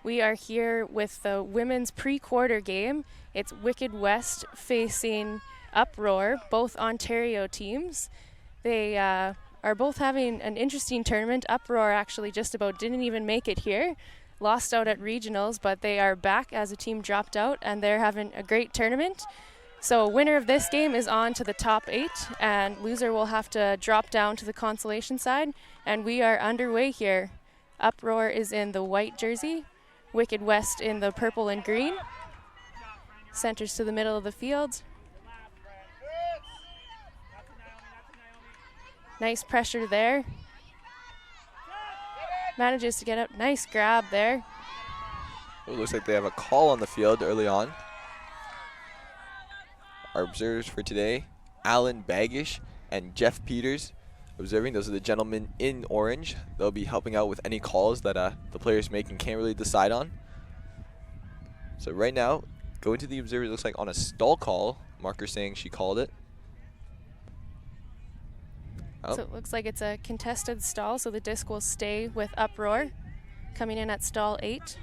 We are here with the women's pre-quarter game. It's Wicked West facing Uproar, both Ontario teams. They are both having an interesting tournament. Uproar actually just about didn't even make it here. Lost out at regionals, but they are back as a team dropped out, and they're having a great tournament. So winner of this game is on to the top 8, and loser will have to drop down to the consolation side. And we are underway here. Uproar is in the white jersey, Wicked West in the purple and green. Centers to the middle of the field. Nice pressure there. Manages to get up. Nice grab there. It looks like they have a call on the field early on. Our observers for today, Alan Bagish and Jeff Peters. Observing, those are the gentlemen in orange. They'll be helping out with any calls that the players make and can't really decide on. So right now, going to the observer, it looks like on a stall call. Marker saying she called it. So it looks like it's a contested stall, so the disc will stay with Uproar, coming in at stall 8.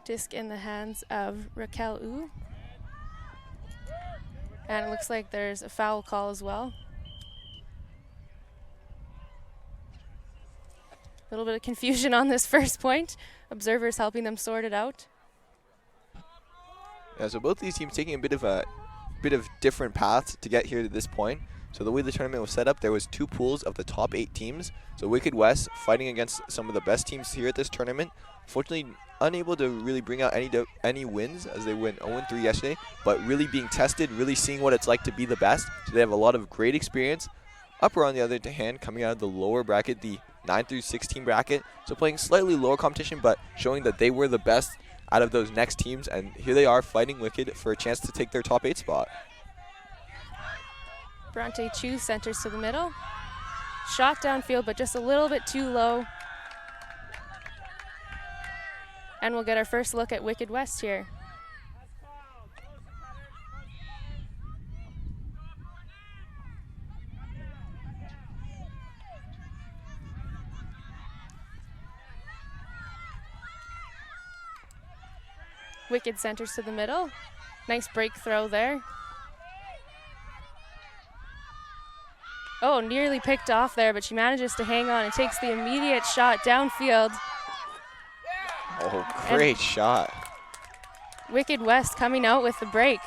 Disc in the hands of Raquel Wu. And it looks like there's a foul call as well. A little bit of confusion on this first point. Observers helping them sort it out. Yeah, so both these teams taking a bit of different paths to get here to this point. So the way the tournament was set up, there was 2 pools of the top 8 teams. So Wicked West fighting against some of the best teams here at this tournament. Fortunately, unable to really bring out any wins as they went 0-3 yesterday, but really being tested, really seeing what it's like to be the best. So they have a lot of great experience. Upper on the other hand, coming out of the lower bracket, the 9-16 bracket. So playing slightly lower competition, but showing that they were the best out of those next teams. And here they are fighting Wicked for a chance to take their top 8 spot. Bronte Chu centers to the middle. Shot downfield, but just a little bit too low. And we'll get our first look at Wicked West here. Wicked centers to the middle. Nice break throw there. Oh, nearly picked off there, but she manages to hang on and takes the immediate shot downfield. Oh, great shot. Wicked West coming out with the break.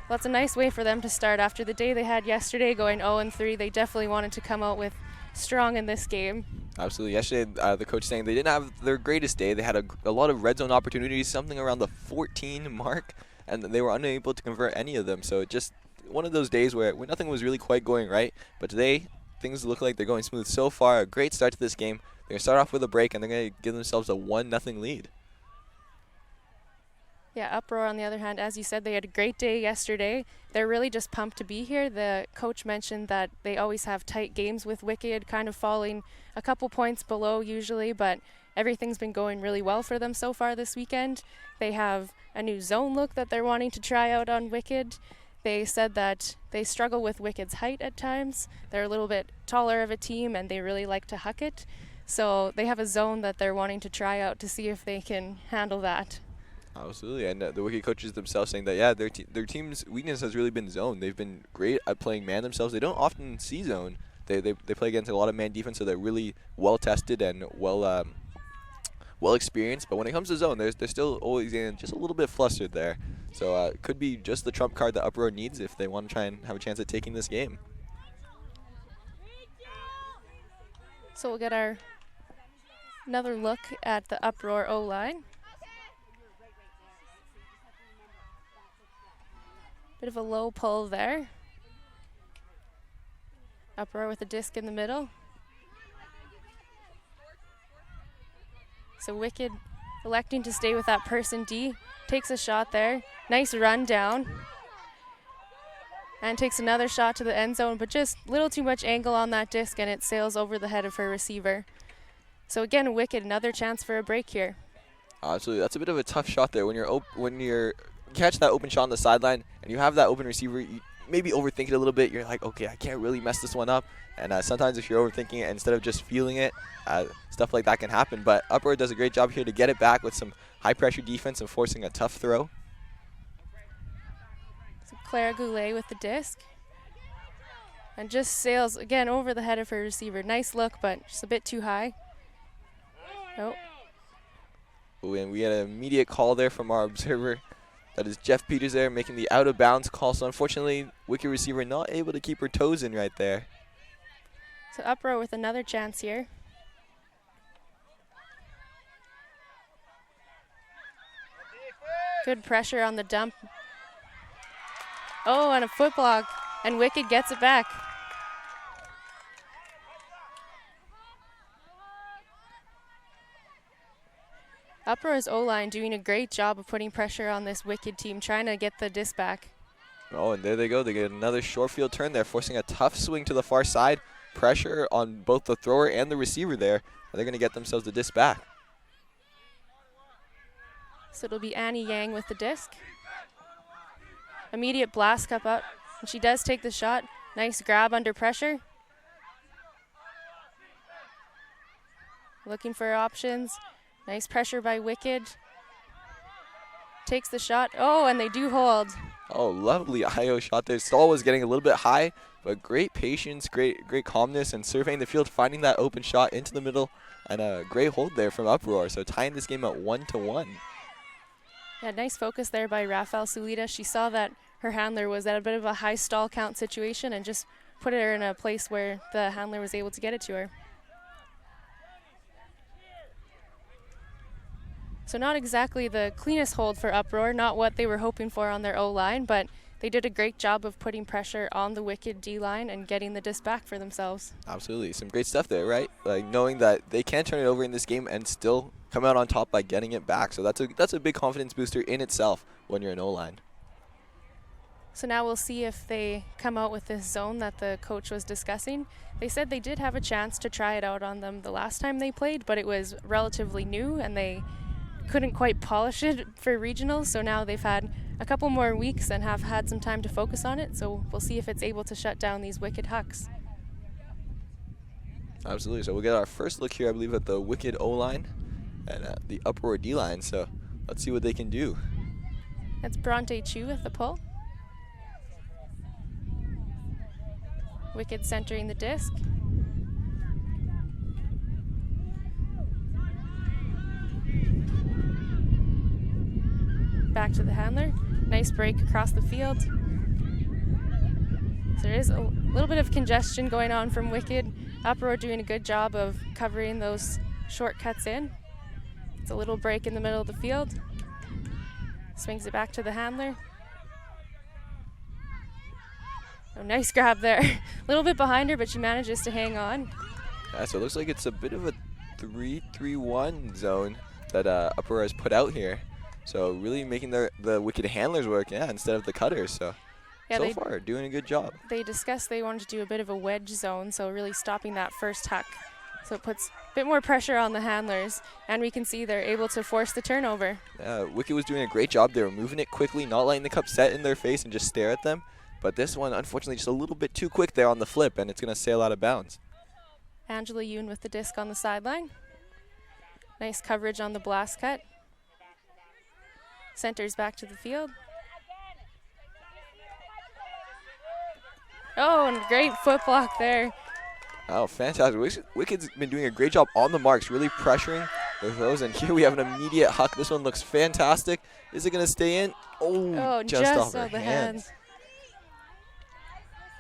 Well, that's a nice way for them to start after the day they had yesterday going 0-3. They definitely wanted to come out with strong in this game. Absolutely. Yesterday, the coach saying they didn't have their greatest day. They had a lot of red zone opportunities, something around the 14 mark, and they were unable to convert any of them. So just one of those days where nothing was really quite going right. But today, things look like they're going smooth so far. A great start to this game. They're going to start off with a break, and they're going to give themselves a 1-0 lead. Yeah, Uproar, on the other hand, as you said, they had a great day yesterday. They're really just pumped to be here. The coach mentioned that they always have tight games with Wicked, kind of falling a couple points below usually, but everything's been going really well for them so far this weekend. They have a new zone look that they're wanting to try out on Wicked. They said that they struggle with Wicked's height at times. They're a little bit taller of a team, and they really like to huck it. So they have a zone that they're wanting to try out to see if they can handle that. Absolutely, and the Wicked coaches themselves saying that, yeah, their team's weakness has really been zone. They've been great at playing man themselves. They don't often see zone. They play against a lot of man defense, so they're really well-tested and well-experienced. But when it comes to zone, they're still always just a little bit flustered there. So it could be just the trump card that Uproar needs if they want to try and have a chance at taking this game. So we'll get another look at the Uproar O-line. Bit of a low pull there. Uproar with a disc in the middle. So Wicked electing to stay with that person D. Takes a shot there. Nice run down. And takes another shot to the end zone, but just a little too much angle on that disc, and it sails over the head of her receiver. So again, Wicked, another chance for a break here. Absolutely, that's a bit of a tough shot there when you're catch that open shot on the sideline and you have that open receiver, you maybe overthink it a little bit. You're like, okay, I can't really mess this one up. And sometimes if you're overthinking it instead of just feeling it, stuff like that can happen. But Uproar does a great job here to get it back with some high-pressure defense and forcing a tough throw. So Clara Goulet with the disc. And just sails, again, over the head of her receiver. Nice look, but just a bit too high. Oh. Ooh, and we had an immediate call there from our observer. That is Jeff Peters there making the out-of-bounds call. So unfortunately, wicked receiver not able to keep her toes in right there. So Uproar with another chance here. Good pressure on the dump. Oh, and a foot block. And Wicked gets it back. Uproar's O-line doing a great job of putting pressure on this Wicked team, trying to get the disc back. Oh, and there they go. They get another short field turn there, forcing a tough swing to the far side. Pressure on both the thrower and the receiver there. And they're going to get themselves the disc back. So it'll be Annie Yang with the disc. Immediate blast cup up. And she does take the shot. Nice grab under pressure. Looking for options. Nice pressure by Wicked. Takes the shot. Oh, and they do hold. Oh, lovely IO shot there. Stall was getting a little bit high, but great patience, great calmness, and surveying the field, finding that open shot into the middle, and a great hold there from Uproar. So tying this game at 1-1. Yeah, nice focus there by Rafael Sulita. She saw that her handler was at a bit of a high stall count situation and just put her in a place where the handler was able to get it to her. So not exactly the cleanest hold for Uproar, not what they were hoping for on their O-line, but they did a great job of putting pressure on the Wicked D-line and getting the disc back for themselves. Absolutely. Some great stuff there, right? Like knowing that they can turn it over in this game and still come out on top by getting it back. So that's a big confidence booster in itself when you're an O-line. So now we'll see if they come out with this zone that the coach was discussing. They said they did have a chance to try it out on them the last time they played, but it was relatively new and they couldn't quite polish it for regionals, so now they've had a couple more weeks and have had some time to focus on it, so we'll see if it's able to shut down these Wicked Hucks. Absolutely. So we'll get our first look here, I believe, at the Wicked O-line and the Uproar D-line, so let's see what they can do. That's Bronte Chu with the pull. Wicked centering the disc. Back to the handler. Nice break across the field. So there is a little bit of congestion going on from Wicked. Uproar doing a good job of covering those shortcuts in. It's a little break in the middle of the field. Swings it back to the handler. Oh, nice grab there. A little bit behind her, but she manages to hang on. Yeah, so it looks like it's a bit of a 3-3-1 zone that Uproar has put out here. So really making the Wicked handlers work, yeah, instead of the cutters. So far, doing a good job. They discussed they wanted to do a bit of a wedge zone, so really stopping that first huck. So it puts a bit more pressure on the handlers, and we can see they're able to force the turnover. Yeah, Wicked was doing a great job. They were moving it quickly, not letting the cup set in their face and just stare at them. But this one, unfortunately, just a little bit too quick there on the flip, and it's going to sail out of bounds. Angela Yoon with the disc on the sideline. Nice coverage on the blast cut. Centers back to the field. Oh, and great foot block there. Oh, fantastic. Wicked's been doing a great job on the marks, really pressuring the throws. And here we have an immediate huck. This one looks fantastic. Is it going to stay in? Oh, just off her hands.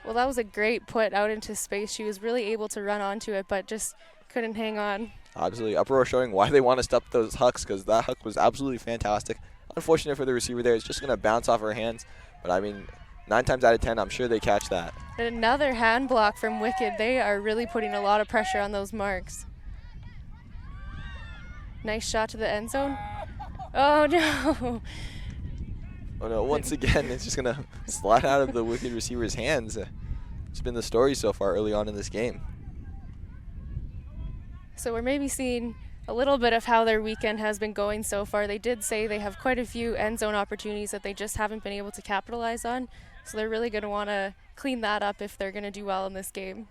Well, that was a great put out into space. She was really able to run onto it, but just couldn't hang on. Absolutely. Uproar showing why they want to stop those hucks, because that huck was absolutely fantastic. Unfortunate for the receiver there. It's just going to bounce off her hands. But, I mean, 9 times out of 10, I'm sure they catch that. And another hand block from Wicked. They are really putting a lot of pressure on those marks. Nice shot to the end zone. Oh, no. Oh, no. Once again, it's just going to slide out of the Wicked receiver's hands. It's been the story so far early on in this game. So we're maybe seeing a little bit of how their weekend has been going so far. They did say they have quite a few end zone opportunities that they just haven't been able to capitalize on. So they're really going to want to clean that up if they're going to do well in this game.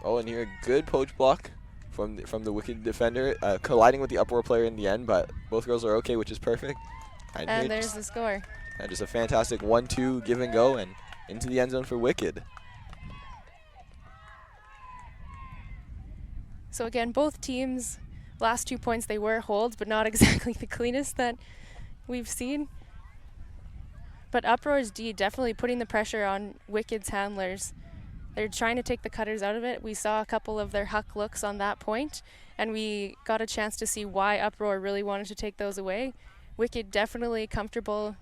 Oh, and here a good poach block from the Wicked defender, colliding with the Uproar player in the end, but both girls are okay, which is perfect. And there's the score. And just a fantastic 1-2 give and go, and into the end zone for Wicked. So again, both teams, last 2 points they were holds, but not exactly the cleanest that we've seen. But Uproar's D definitely putting the pressure on Wicked's handlers. They're trying to take the cutters out of it. We saw a couple of their huck looks on that point, and we got a chance to see why Uproar really wanted to take those away. Wicked definitely comfortable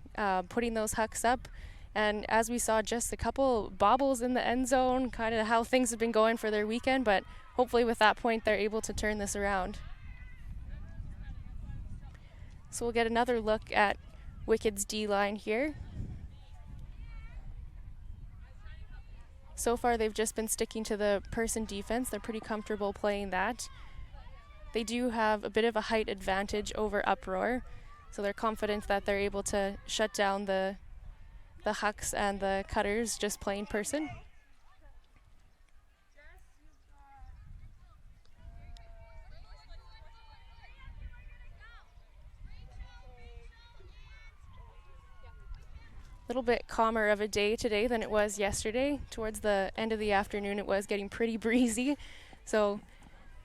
putting those hucks up. And as we saw, just a couple bobbles in the end zone, kind of how things have been going for their weekend, but hopefully with that point they're able to turn this around. So we'll get another look at Wicked's D-line here. So far they've just been sticking to the person defense. They're pretty comfortable playing that. They do have a bit of a height advantage over Uproar, so they're confident that they're able to shut down the hucks and the cutters just playing person. A little bit calmer of a day today than it was yesterday. Towards the end of the afternoon it was getting pretty breezy, so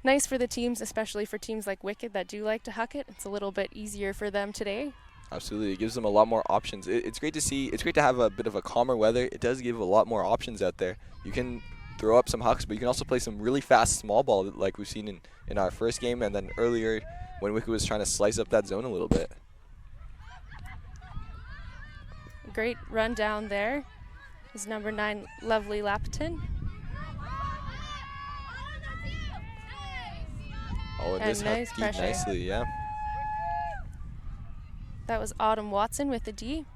nice for the teams, especially for teams like Wicked that do like to huck it. It's a little bit easier for them today. Absolutely, it gives them a lot more options. It's great to see. It's great to have a bit of a calmer weather. It does give a lot more options out there. You can throw up some hucks, but you can also play some really fast small ball like we've seen in our first game, and then earlier when Wicked was trying to slice up that zone a little bit. Great run down there is number 9, Lovely Lapton. Oh, and this nice huck deep nicely, yeah. That was Autumn Watson with the D.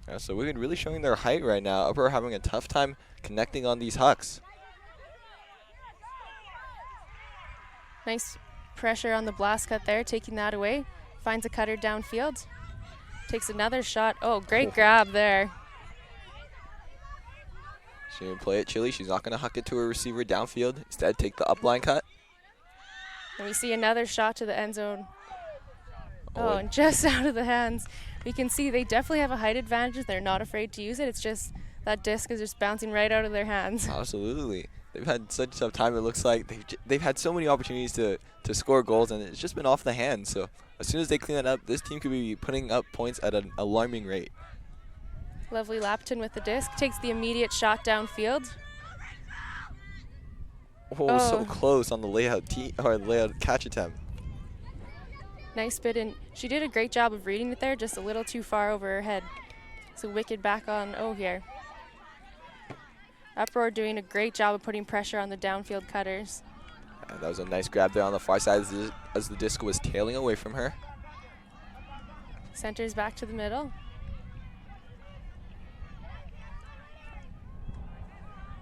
Yeah, so Wicked really showing their height right now. Uproar having a tough time connecting on these hucks. Nice pressure on the blast cut there, taking that away. Finds a cutter downfield. Takes another shot. Oh, great grab there. She didn't play it chilly. She's not going to huck it to her receiver downfield. Instead, take the upline cut. And we see another shot to the end zone. Oh, and just out of the hands. We can see they definitely have a height advantage. They're not afraid to use it. It's just that disc is just bouncing right out of their hands. Absolutely. They've had such a tough time. It looks like they've had so many opportunities to score goals, and it's just been off the hand. So as soon as they clean that up, this team could be putting up points at an alarming rate. Lovely Lapton with the disc. Takes the immediate shot downfield. Oh, so close on the layout catch attempt. Nice bit in. She did a great job of reading it there, just a little too far over her head. So Wicked back on O here. Uproar doing a great job of putting pressure on the downfield cutters. And that was a nice grab there on the far side as the disc was tailing away from her. Centers back to the middle.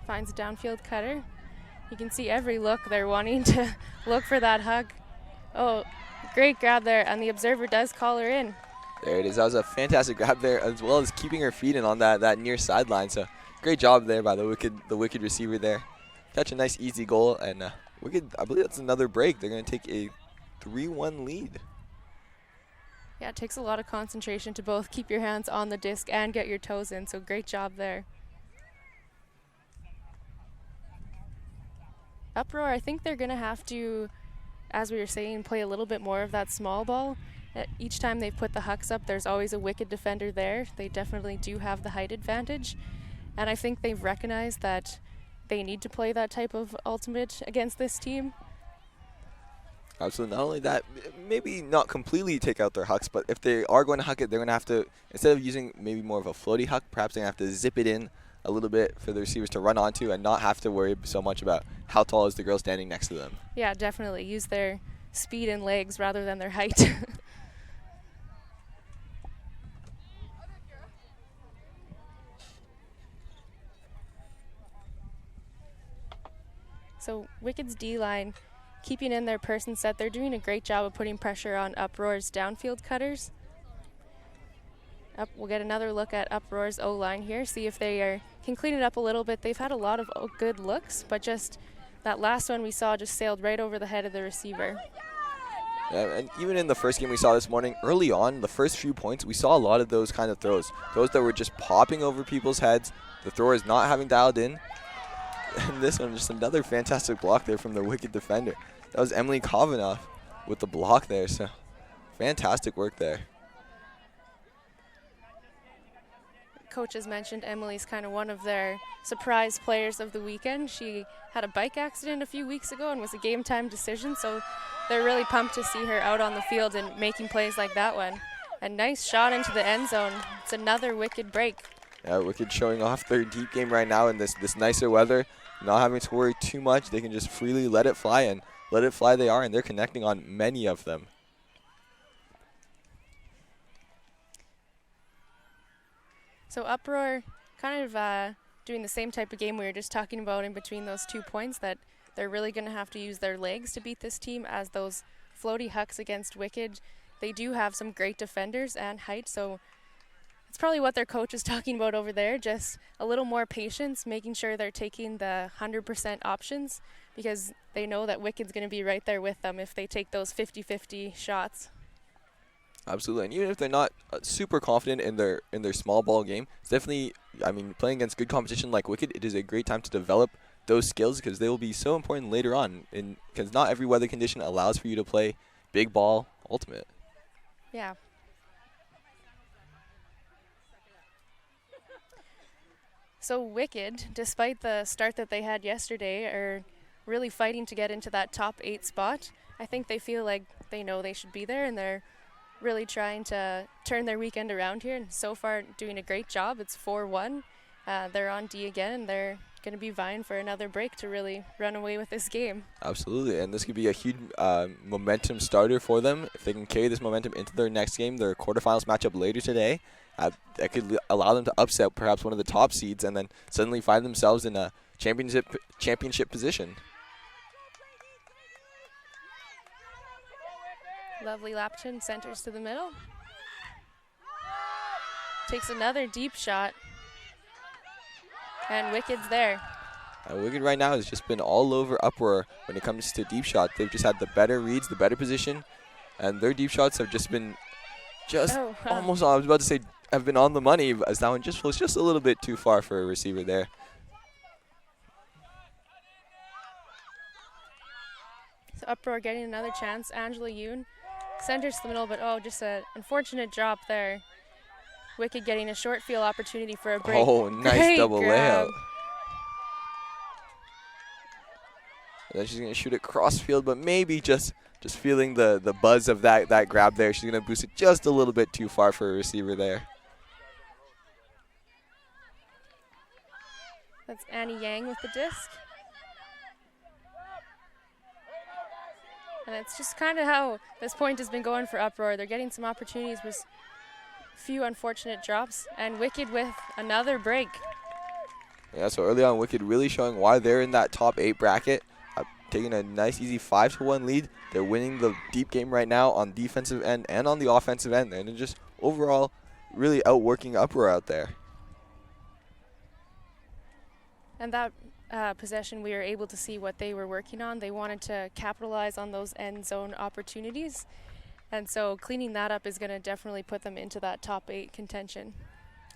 Finds a downfield cutter. You can see every look they're wanting to look for that hug. Oh, great grab there, and the observer does call her in. There it is. That was a fantastic grab there, as well as keeping her feet in on that near sideline. So great job there by the Wicked receiver there. Catch a nice easy goal, and Wicked, I believe that's another break. They're going to take a 3-1 lead. Yeah, it takes a lot of concentration to both keep your hands on the disc and get your toes in, so great job there. Uproar, I think they're going to have to, as we were saying, play a little bit more of that small ball. Each time they've put the hucks up, there's always a Wicked defender there. They definitely do have the height advantage. And I think they've recognized that they need to play that type of ultimate against this team. Absolutely. Not only that, maybe not completely take out their hucks, but if they are going to huck it, they're going to have to, instead of using maybe more of a floaty huck, perhaps they're going to have to zip it in a little bit for the receivers to run onto and not have to worry so much about how tall is the girl standing next to them. Yeah, definitely. Use their speed and legs rather than their height. So Wicked's D-line keeping in their person set. They're doing a great job of putting pressure on Uproar's downfield cutters. We'll get another look at Uproar's O-line here, see if they can clean it up a little bit. They've had a lot of good looks, but just that last one we saw just sailed right over the head of the receiver. Yeah, and even in the first game we saw this morning, early on, the first few points, we saw a lot of those kind of throws. Those that were just popping over people's heads, the throwers not having dialed in. And this one, just another fantastic block there from the Wicked defender. That was Emily Kavanaugh with the block there, so fantastic work there. Coach has mentioned Emily's kind of one of their surprise players of the weekend. She had a bike accident a few weeks ago and was a game time decision, so they're really pumped to see her out on the field and making plays like that one. A nice shot into the end zone. It's another Wicked break. Yeah, Wicked showing off their deep game right now in this nicer weather, not having to worry too much. They can just freely let it fly, and let it fly they are, and they're connecting on many of them. So Uproar kind of doing the same type of game we were just talking about in between those 2 points, that they're really going to have to use their legs to beat this team, as those floaty hucks against Wicked, they do have some great defenders and height, so it's probably what their coach is talking about over there, just a little more patience, making sure they're taking the 100% options, because they know that Wicked's going to be right there with them if they take those 50-50 shots. Absolutely, and even if they're not super confident in their small ball game, it's definitely, I mean, playing against good competition like Wicked, it is a great time to develop those skills, because they will be so important later on, because not every weather condition allows for you to play big ball ultimate. Yeah. So Wicked, despite the start that they had yesterday, are really fighting to get into that top 8 spot. I think they feel like they know they should be there, and they're really trying to turn their weekend around here, and so far doing a great job. It's 4-1. They're on D again, and they're going to be vying for another break to really run away with this game. Absolutely, and this could be a huge momentum starter for them. If they can carry this momentum into their next game, their quarterfinals matchup later today, that could allow them to upset perhaps one of the top seeds and then suddenly find themselves in a championship position. Lovely Lapton centers to the middle. Takes another deep shot. And Wicked's there. Wicked right now has just been all over Uproar when it comes to deep shot. They've just had the better reads, the better position, and their deep shots have just been almost, I was about to say, have been on the money, as that one just flows just a little bit too far for a receiver there. So Uproar getting another chance. Angela Yoon centers to the middle, but just an unfortunate drop there. Wicked getting a short field opportunity for a break. Oh, nice Great double grab. layout. And then she's going to shoot it cross field, but maybe just feeling the buzz of that grab there. She's going to boost it just a little bit too far for a receiver there. That's Annie Yang with the disc. And it's just kind of how this point has been going for Uproar. They're getting some opportunities with few unfortunate drops, and Wicked with another break. Yeah, so early on, Wicked really showing why they're in that top 8 bracket, taking a nice, easy 5-1 lead. They're winning the deep game right now on defensive end and on the offensive end, and they're just overall really outworking Uproar out there. And that possession, we were able to see what they were working on. They wanted to capitalize on those end zone opportunities. And so cleaning that up is going to definitely put them into that top 8 contention.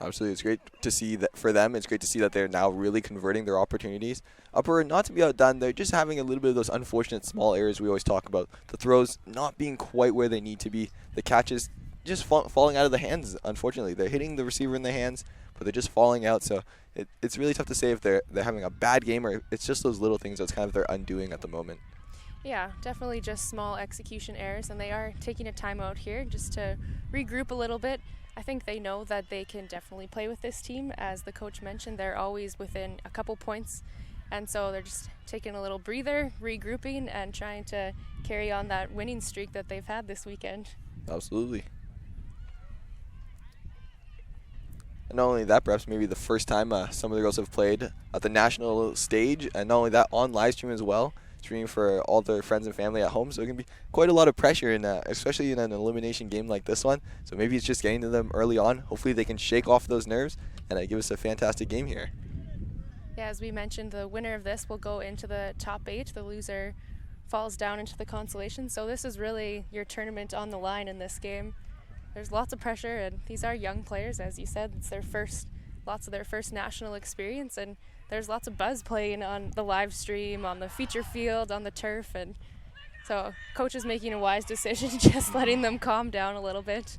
Absolutely. It's great to see that for them. It's great to see that they're now really converting their opportunities. Uproar, not to be outdone, they're just having a little bit of those unfortunate small errors we always talk about. The throws not being quite where they need to be. The catches just falling out of the hands, unfortunately. They're hitting the receiver in the hands, but they're just falling out. So it's really tough to say if they're having a bad game or it's just those little things that's kind of their undoing at the moment. Yeah, definitely just small execution errors, and they are taking a timeout here just to regroup a little bit. I think they know that they can definitely play with this team. As the coach mentioned, they're always within a couple points, and so they're just taking a little breather, regrouping, and trying to carry on that winning streak that they've had this weekend. Absolutely. And not only that, perhaps maybe the first time some of the girls have played at the national stage, and not only that, on live stream as well. streaming for all their friends and family at home. So it can be quite a lot of pressure, especially in an elimination game like this one. So maybe it's just getting to them early on. Hopefully they can shake off those nerves and give us a fantastic game here. Yeah, as we mentioned, the winner of this will go into the top 8. The loser falls down into the consolation. So this is really your tournament on the line in this game. There's lots of pressure, and these are young players, as you said. It's lots of their first national experience, and there's lots of buzz playing on the live stream, on the feature field, on the turf, and so coach is making a wise decision, just letting them calm down a little bit.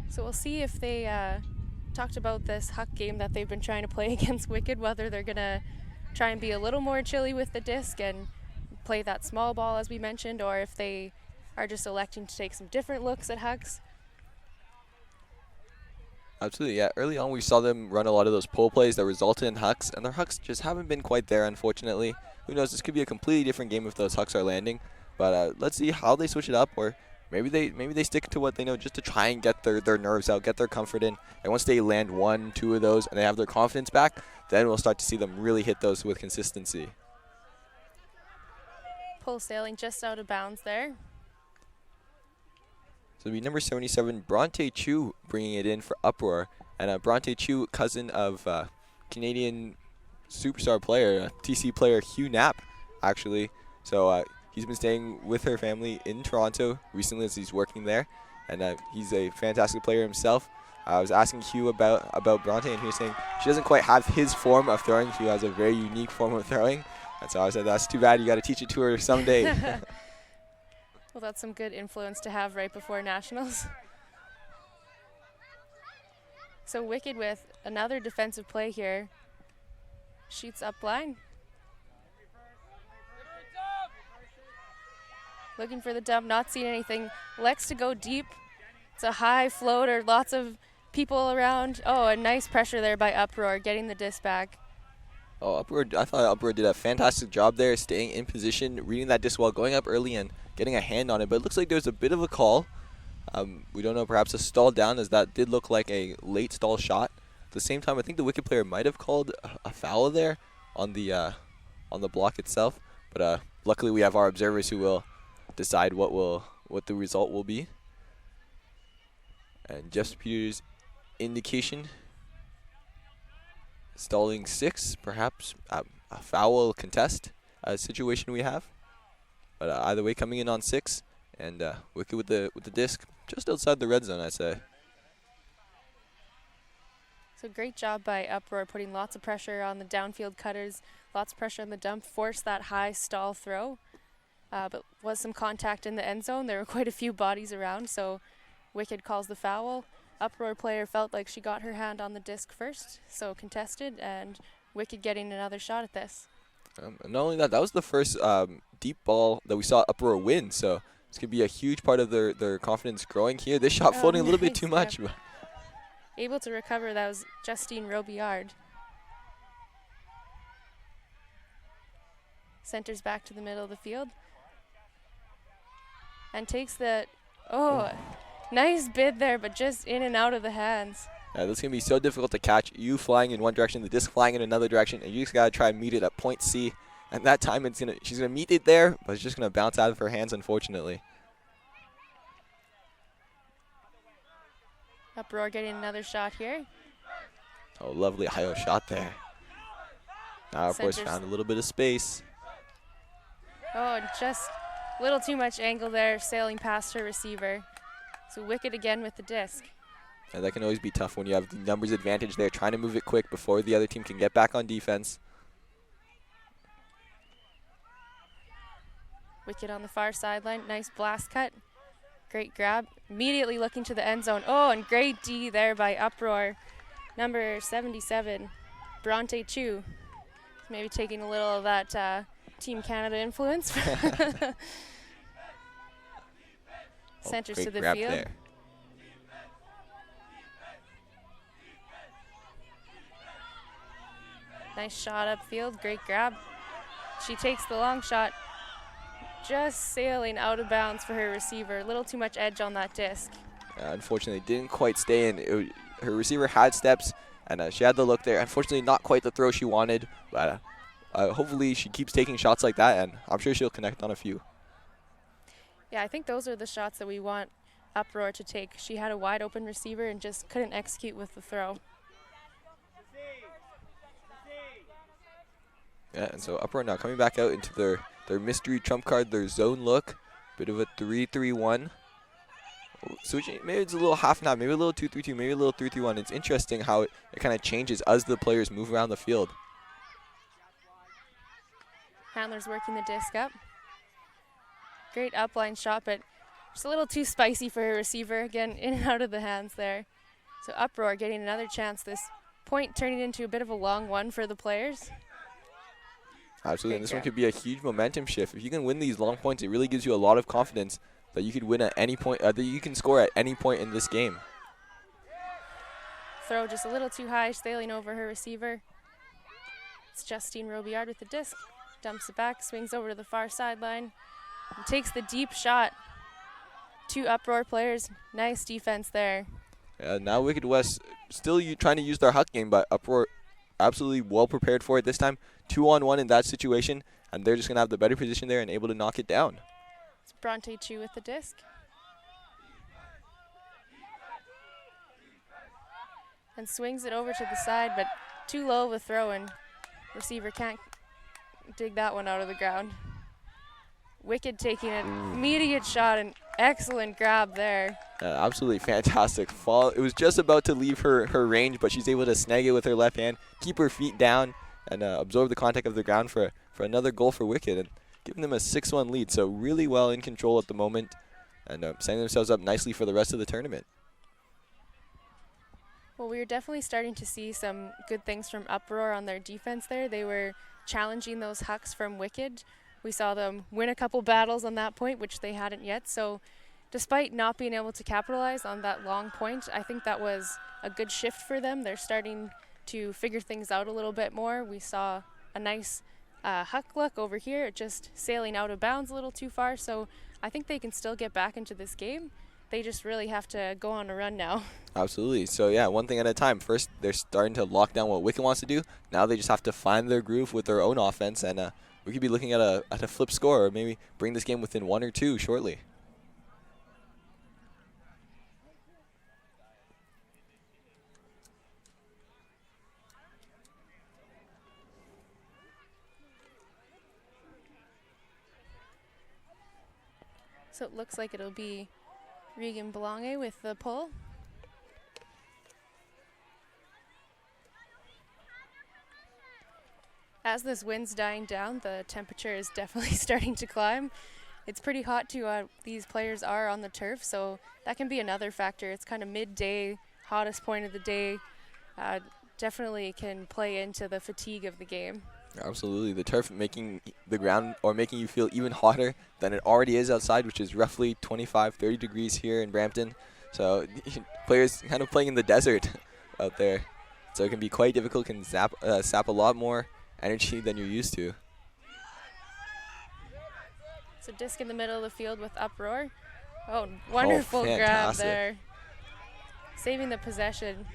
So we'll see if they talked about this CUC game that they've been trying to play against Wicked, whether they're going to try and be a little more chilly with the disc and play that small ball as we mentioned, or if they are just electing to take some different looks at hucks. Absolutely, yeah. Early on we saw them run a lot of those pull plays that resulted in hucks, and their hucks just haven't been quite there, unfortunately. Who knows, this could be a completely different game if those hucks are landing. But let's see how they switch it up, or maybe they stick to what they know just to try and get their nerves out, get their comfort in. And once they land 1, 2 of those and they have their confidence back, then we'll start to see them really hit those with consistency. Pull sailing just out of bounds there. So it'll be number 77, Bronte Chu, bringing it in for Uproar. And Bronte Chu, cousin of Canadian superstar player, TC player Hugh Knapp, actually. So he's been staying with her family in Toronto recently as he's working there, and he's a fantastic player himself. I was asking Hugh about Bronte, and he was saying she doesn't quite have his form of throwing. She has a very unique form of throwing, and so I said, that's too bad. You got to teach it to her someday. Well, that's some good influence to have right before nationals. So Wicked with another defensive play here. Shoots up line. Looking for the dump, not seeing anything. Elects to go deep. It's a high floater, lots of people around. Oh, a nice pressure there by Uproar, getting the disc back. Oh, Uproar, I thought Uproar did a fantastic job there, staying in position, reading that disc well, going up early and getting a hand on it. But it looks like there's a bit of a call. We don't know, perhaps a stall down, as that did look like a late stall shot. At the same time, I think the Wicked player might have called a foul there on the block itself. But luckily we have our observers who will decide what the result will be. And Jeff Peters' indication, stalling 6, perhaps a foul contest situation we have. But either way, coming in on 6, and Wicked with the disc just outside the red zone, I'd say. So great job by Uproar, putting lots of pressure on the downfield cutters, lots of pressure on the dump, forced that high stall throw. But was some contact in the end zone. There were quite a few bodies around, so Wicked calls the foul. Uproar player felt like she got her hand on the disc first, so contested, and Wicked getting another shot at this. And not only that, that was the first deep ball that we saw Uproar win, so this could be a huge part of their confidence growing here. This shot floating a little bit too much. Yep. Able to recover, that was Justine Robillard. Centers back to the middle of the field. And takes the, nice bid there, but just in and out of the hands. Yeah, this is going to be so difficult to catch. You flying in one direction, the disc flying in another direction, and you just got to try and meet it at point C. And that time she's going to meet it there, but it's just going to bounce out of her hands, unfortunately. Uproar getting another shot here. Oh, lovely high shot there. Now, of course, found a little bit of space. Oh, and just a little too much angle there, sailing past her receiver. So Wicked again with the disc. And that can always be tough when you have the numbers advantage there, trying to move it quick before the other team can get back on defense. Wicked on the far sideline, nice blast cut. Great grab, immediately looking to the end zone. Oh, and great D there by Uproar. Number 77, Bronte Chu. Maybe taking a little of that Team Canada influence. Centers to the field. There. Nice shot upfield, great grab. She takes the long shot, just sailing out of bounds for her receiver. A little too much edge on that disc. Unfortunately, didn't quite stay in. Her receiver had steps, and she had the look there. Unfortunately, not quite the throw she wanted, but hopefully she keeps taking shots like that, and I'm sure she'll connect on a few. Yeah, I think those are the shots that we want Uproar to take. She had a wide open receiver and just couldn't execute with the throw. Yeah, and so Uproar now coming back out into their mystery trump card, their zone look. Bit of a 3-3-1. Switching, maybe it's a little half and half, maybe a little 2-3-2, maybe a little 3-3-1. It's interesting how it kind of changes as the players move around the field. Handler's working the disc up. Great upline shot, but just a little too spicy for her receiver. Again, in and out of the hands there. So Uproar getting another chance. This point turning into a bit of a long one for the players. Absolutely, and this one could be a huge momentum shift. If you can win these long points, it really gives you a lot of confidence that you could win at any point, that you can score at any point in this game. Throw just a little too high, sailing over her receiver. It's Justine Robillard with the disc. Dumps it back, swings over to the far sideline, and takes the deep shot. Two Uproar players, nice defense there. Now Wicked West still trying to use their huck game, but Uproar absolutely well prepared for it this time. 2-on-1 in that situation, and they're just going to have the better position there and able to knock it down. It's Bronte Chu with the disc. And swings it over to the side, but too low of a throw, and receiver can't dig that one out of the ground. Wicked taking an immediate shot, an excellent grab there. Absolutely fantastic fall. It was just about to leave her range, but she's able to snag it with her left hand, keep her feet down, and absorb the contact of the ground for another goal for Wicked, and giving them a 6-1 lead. So really well in control at the moment, and setting themselves up nicely for the rest of the tournament. Well, we were definitely starting to see some good things from Uproar on their defense there. They were challenging those hucks from Wicked. We saw them win a couple battles on that point, which they hadn't yet. So despite not being able to capitalize on that long point, I think that was a good shift for them. They're starting to figure things out a little bit more. We saw a nice huck look over here, just sailing out of bounds a little too far. So I think they can still get back into this game. They just really have to go on a run now. Absolutely. So, yeah, one thing at a time. First, they're starting to lock down what Wicked wants to do. Now they just have to find their groove with their own offense, and we could be looking at a flip score, or maybe bring this game within 1 or 2 shortly. So it looks like it'll be Regan Belonge with the pull. As this wind's dying down, the temperature is definitely starting to climb. It's pretty hot too. These players are on the turf, so that can be another factor. It's kind of midday, hottest point of the day. Definitely can play into the fatigue of the game. Absolutely. The turf making the ground, or making you feel even hotter than it already is outside, which is roughly 25, 30 degrees here in Brampton. So players kind of playing in the desert out there. So it can be quite difficult, can sap a lot more energy than you're used to. So disc in the middle of the field with Uproar. Oh, wonderful grab there. Saving the possession.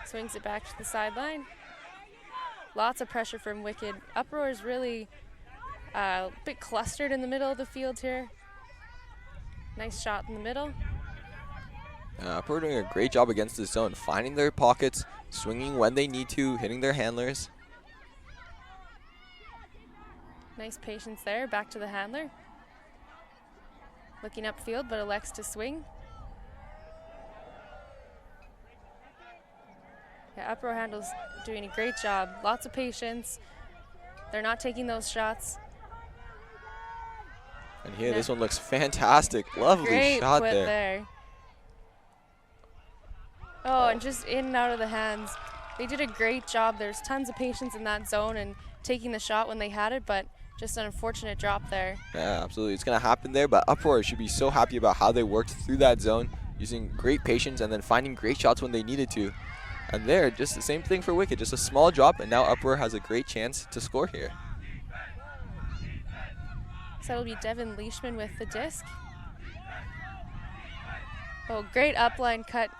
Swings it back to the sideline. Lots of pressure from Wicked. Uproar is really a bit clustered in the middle of the field here. Nice shot in the middle. Uproar doing a great job against the zone, finding their pockets, swinging when they need to, hitting their handlers. Nice patience there, back to the handler. Looking upfield, but elects to swing. Yeah, Uproar handles doing a great job. Lots of patience. They're not taking those shots. And here, this one looks fantastic. Lovely great shot there. Oh, and just in and out of the hands. They did a great job. There's tons of patience in that zone and taking the shot when they had it, but just an unfortunate drop there. Yeah, absolutely. It's going to happen there, but Uproar should be so happy about how they worked through that zone, using great patience and then finding great shots when they needed to. And there, just the same thing for Wicked, just a small drop, and now Uproar has a great chance to score here. So it'll be Devin Leishman with the disc. Oh, great upline cut.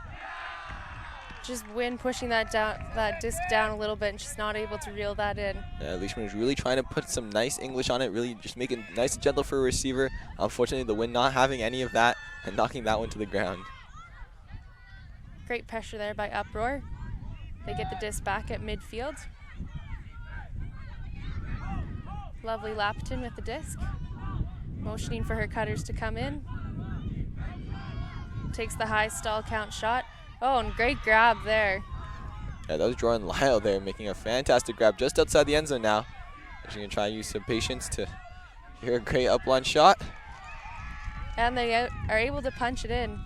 Just Wynn pushing that disc down a little bit, and she's not able to reel that in. Yeah, Leishman is really trying to put some nice English on it, really just make it nice and gentle for a receiver. Unfortunately, the Wynn not having any of that and knocking that one to the ground. Great pressure there by Uproar. They get the disc back at midfield. Lovely Lapton with the disc. Motioning for her cutters to come in. Takes the high stall count shot. Oh, and great grab there. Yeah, that was Jordan Lyle there making a fantastic grab just outside the end zone now. She's going to try and use some patience to hear a great upline shot. And they are able to punch it in.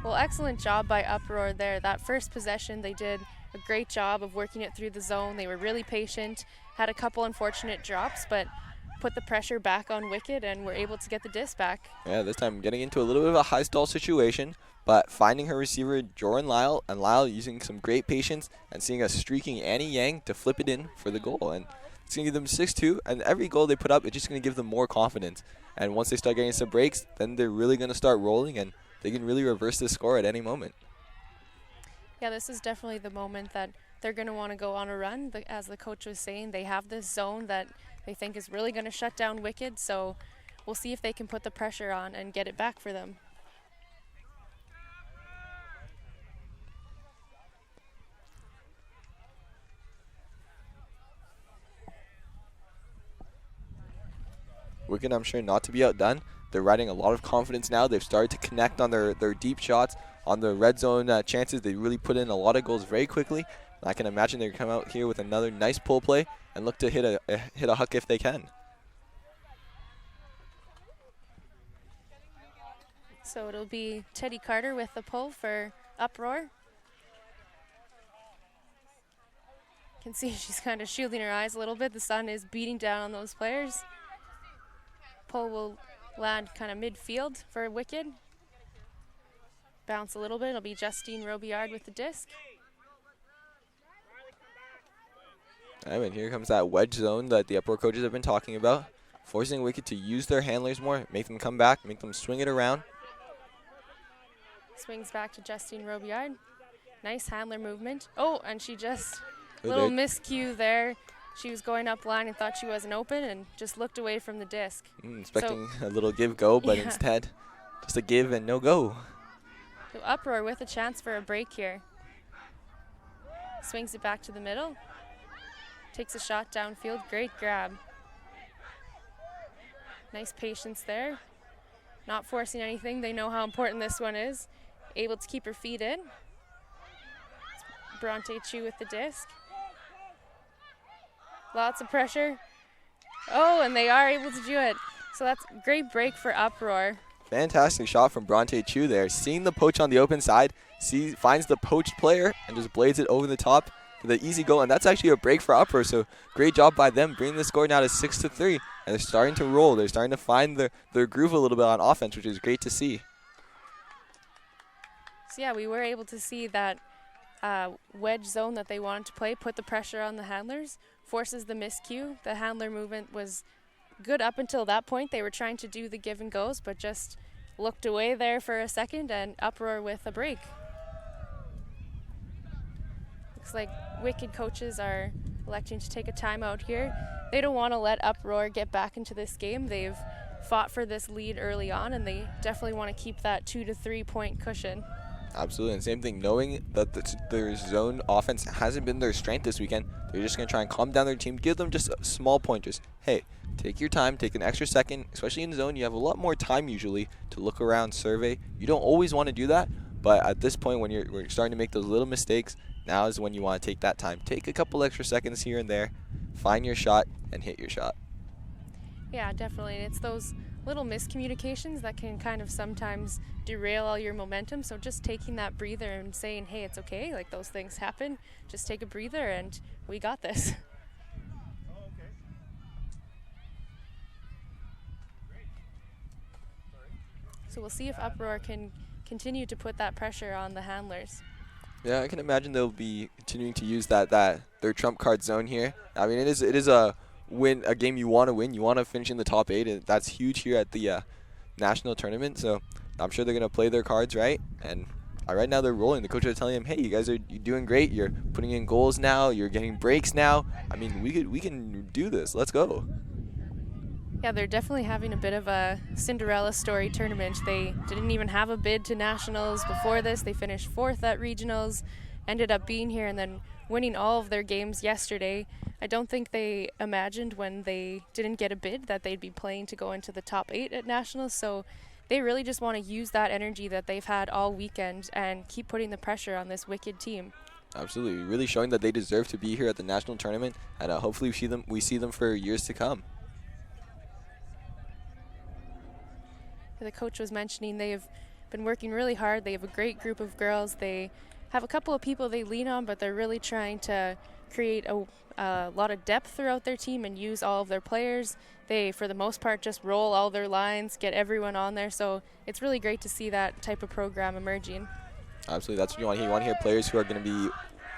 Well, excellent job by Uproar there. That first possession, they did a great job of working it through the zone. They were really patient, had a couple unfortunate drops, but put the pressure back on Wicked and were able to get the disc back. Yeah, this time getting into a little bit of a high stall situation, but finding her receiver, Jordan Lyle, and Lyle using some great patience and seeing a streaking Annie Yang to flip it in for the goal. And it's going to give them 6-2, and every goal they put up, it's just going to give them more confidence. And once they start getting some breaks, then they're really going to start rolling, and they can really reverse the score at any moment. Yeah, this is definitely the moment that they're going to want to go on a run. As the coach was saying, they have this zone that they think is really going to shut down Wicked, so we'll see if they can put the pressure on and get it back for them. Wicked, I'm sure, not to be outdone. They're riding a lot of confidence now. They've started to connect on their deep shots, on the red zone chances. They really put in a lot of goals very quickly. And I can imagine they're come out here with another nice pull play and look to hit a huck if they can. So it'll be Teddy Carter with the pull for Uproar. You can see she's kind of shielding her eyes a little bit. The sun is beating down on those players. Pull will land kind of midfield for Wicked. Bounce a little bit. It'll be Justine Robillard with the disc. And here comes that wedge zone that the Uproar coaches have been talking about, forcing Wicked to use their handlers more, make them come back, make them swing it around. Swings back to Justine Robillard. Nice handler movement. Oh, and she just, little miscue there. She was going up line and thought she wasn't open and just looked away from the disc. Expecting a little give-go, but instead, just a give and no go. So Uproar with a chance for a break here. Swings it back to the middle. Takes a shot downfield. Great grab. Nice patience there. Not forcing anything. They know how important this one is. Able to keep her feet in. Bronte Chu with the disc. Lots of pressure. Oh, and they are able to do it. So that's a great break for Uproar. Fantastic shot from Bronte Chu there. Seeing the poach on the open side, finds the poached player and just blades it over the top for the easy goal. And that's actually a break for Uproar. So great job by them, bringing the score now to 6-3. And they're starting to roll. They're starting to find their groove a little bit on offense, which is great to see. So yeah, we were able to see that wedge zone that they wanted to play, put the pressure on the handlers, forces the miscue. The handler movement was good up until that point. They were trying to do the give and goes, but just looked away there for a second, and Uproar with a break. Looks like Wicked coaches are electing to take a timeout here. They don't want to let Uproar get back into this game. They've fought for this lead early on, and they definitely want to keep that 2 to 3 point cushion. Absolutely, and same thing, knowing that their zone offense hasn't been their strength this weekend, they're just going to try and calm down their team, give them just small pointers. Hey, take your time, take an extra second, especially in zone. You have a lot more time usually to look around, survey. You don't always want to do that, but at this point when we're starting to make those little mistakes, now is when you want to take that time. Take a couple extra seconds here and there, find your shot, and hit your shot. Yeah, definitely. It's those little miscommunications that can kind of sometimes derail all your momentum. So just taking that breather and saying, hey, it's okay, like those things happen. Just take a breather and we got this. So we'll see if Uproar can continue to put that pressure on the handlers. Yeah, I can imagine they'll be continuing to use their trump card zone here. I mean, it is a game you want to win. You want to finish in the top 8, and that's huge here at the national tournament. So I'm sure they're gonna play their cards right, and right now they're rolling. The coaches are telling them, "Hey, you guys are doing great. You're putting in goals now. You're getting breaks now. I mean, we can do this. Let's go." Yeah, they're definitely having a bit of a Cinderella story tournament. They didn't even have a bid to nationals before this. They finished 4th at regionals, ended up being here, and then winning all of their games yesterday. I don't think they imagined when they didn't get a bid that they'd be playing to go into the top 8 at nationals. So they really just want to use that energy that they've had all weekend and keep putting the pressure on this Wicked team. Absolutely, really showing that they deserve to be here at the national tournament, and hopefully we see them for years to come. The coach was mentioning they've been working really hard. They have a great group of girls. They have a couple of people they lean on, but they're really trying to create a lot of depth throughout their team and use all of their players. They, for the most part, just roll all their lines, get everyone on there. So it's really great to see that type of program emerging. Absolutely, that's what you want to hear. You want to hear players who are going to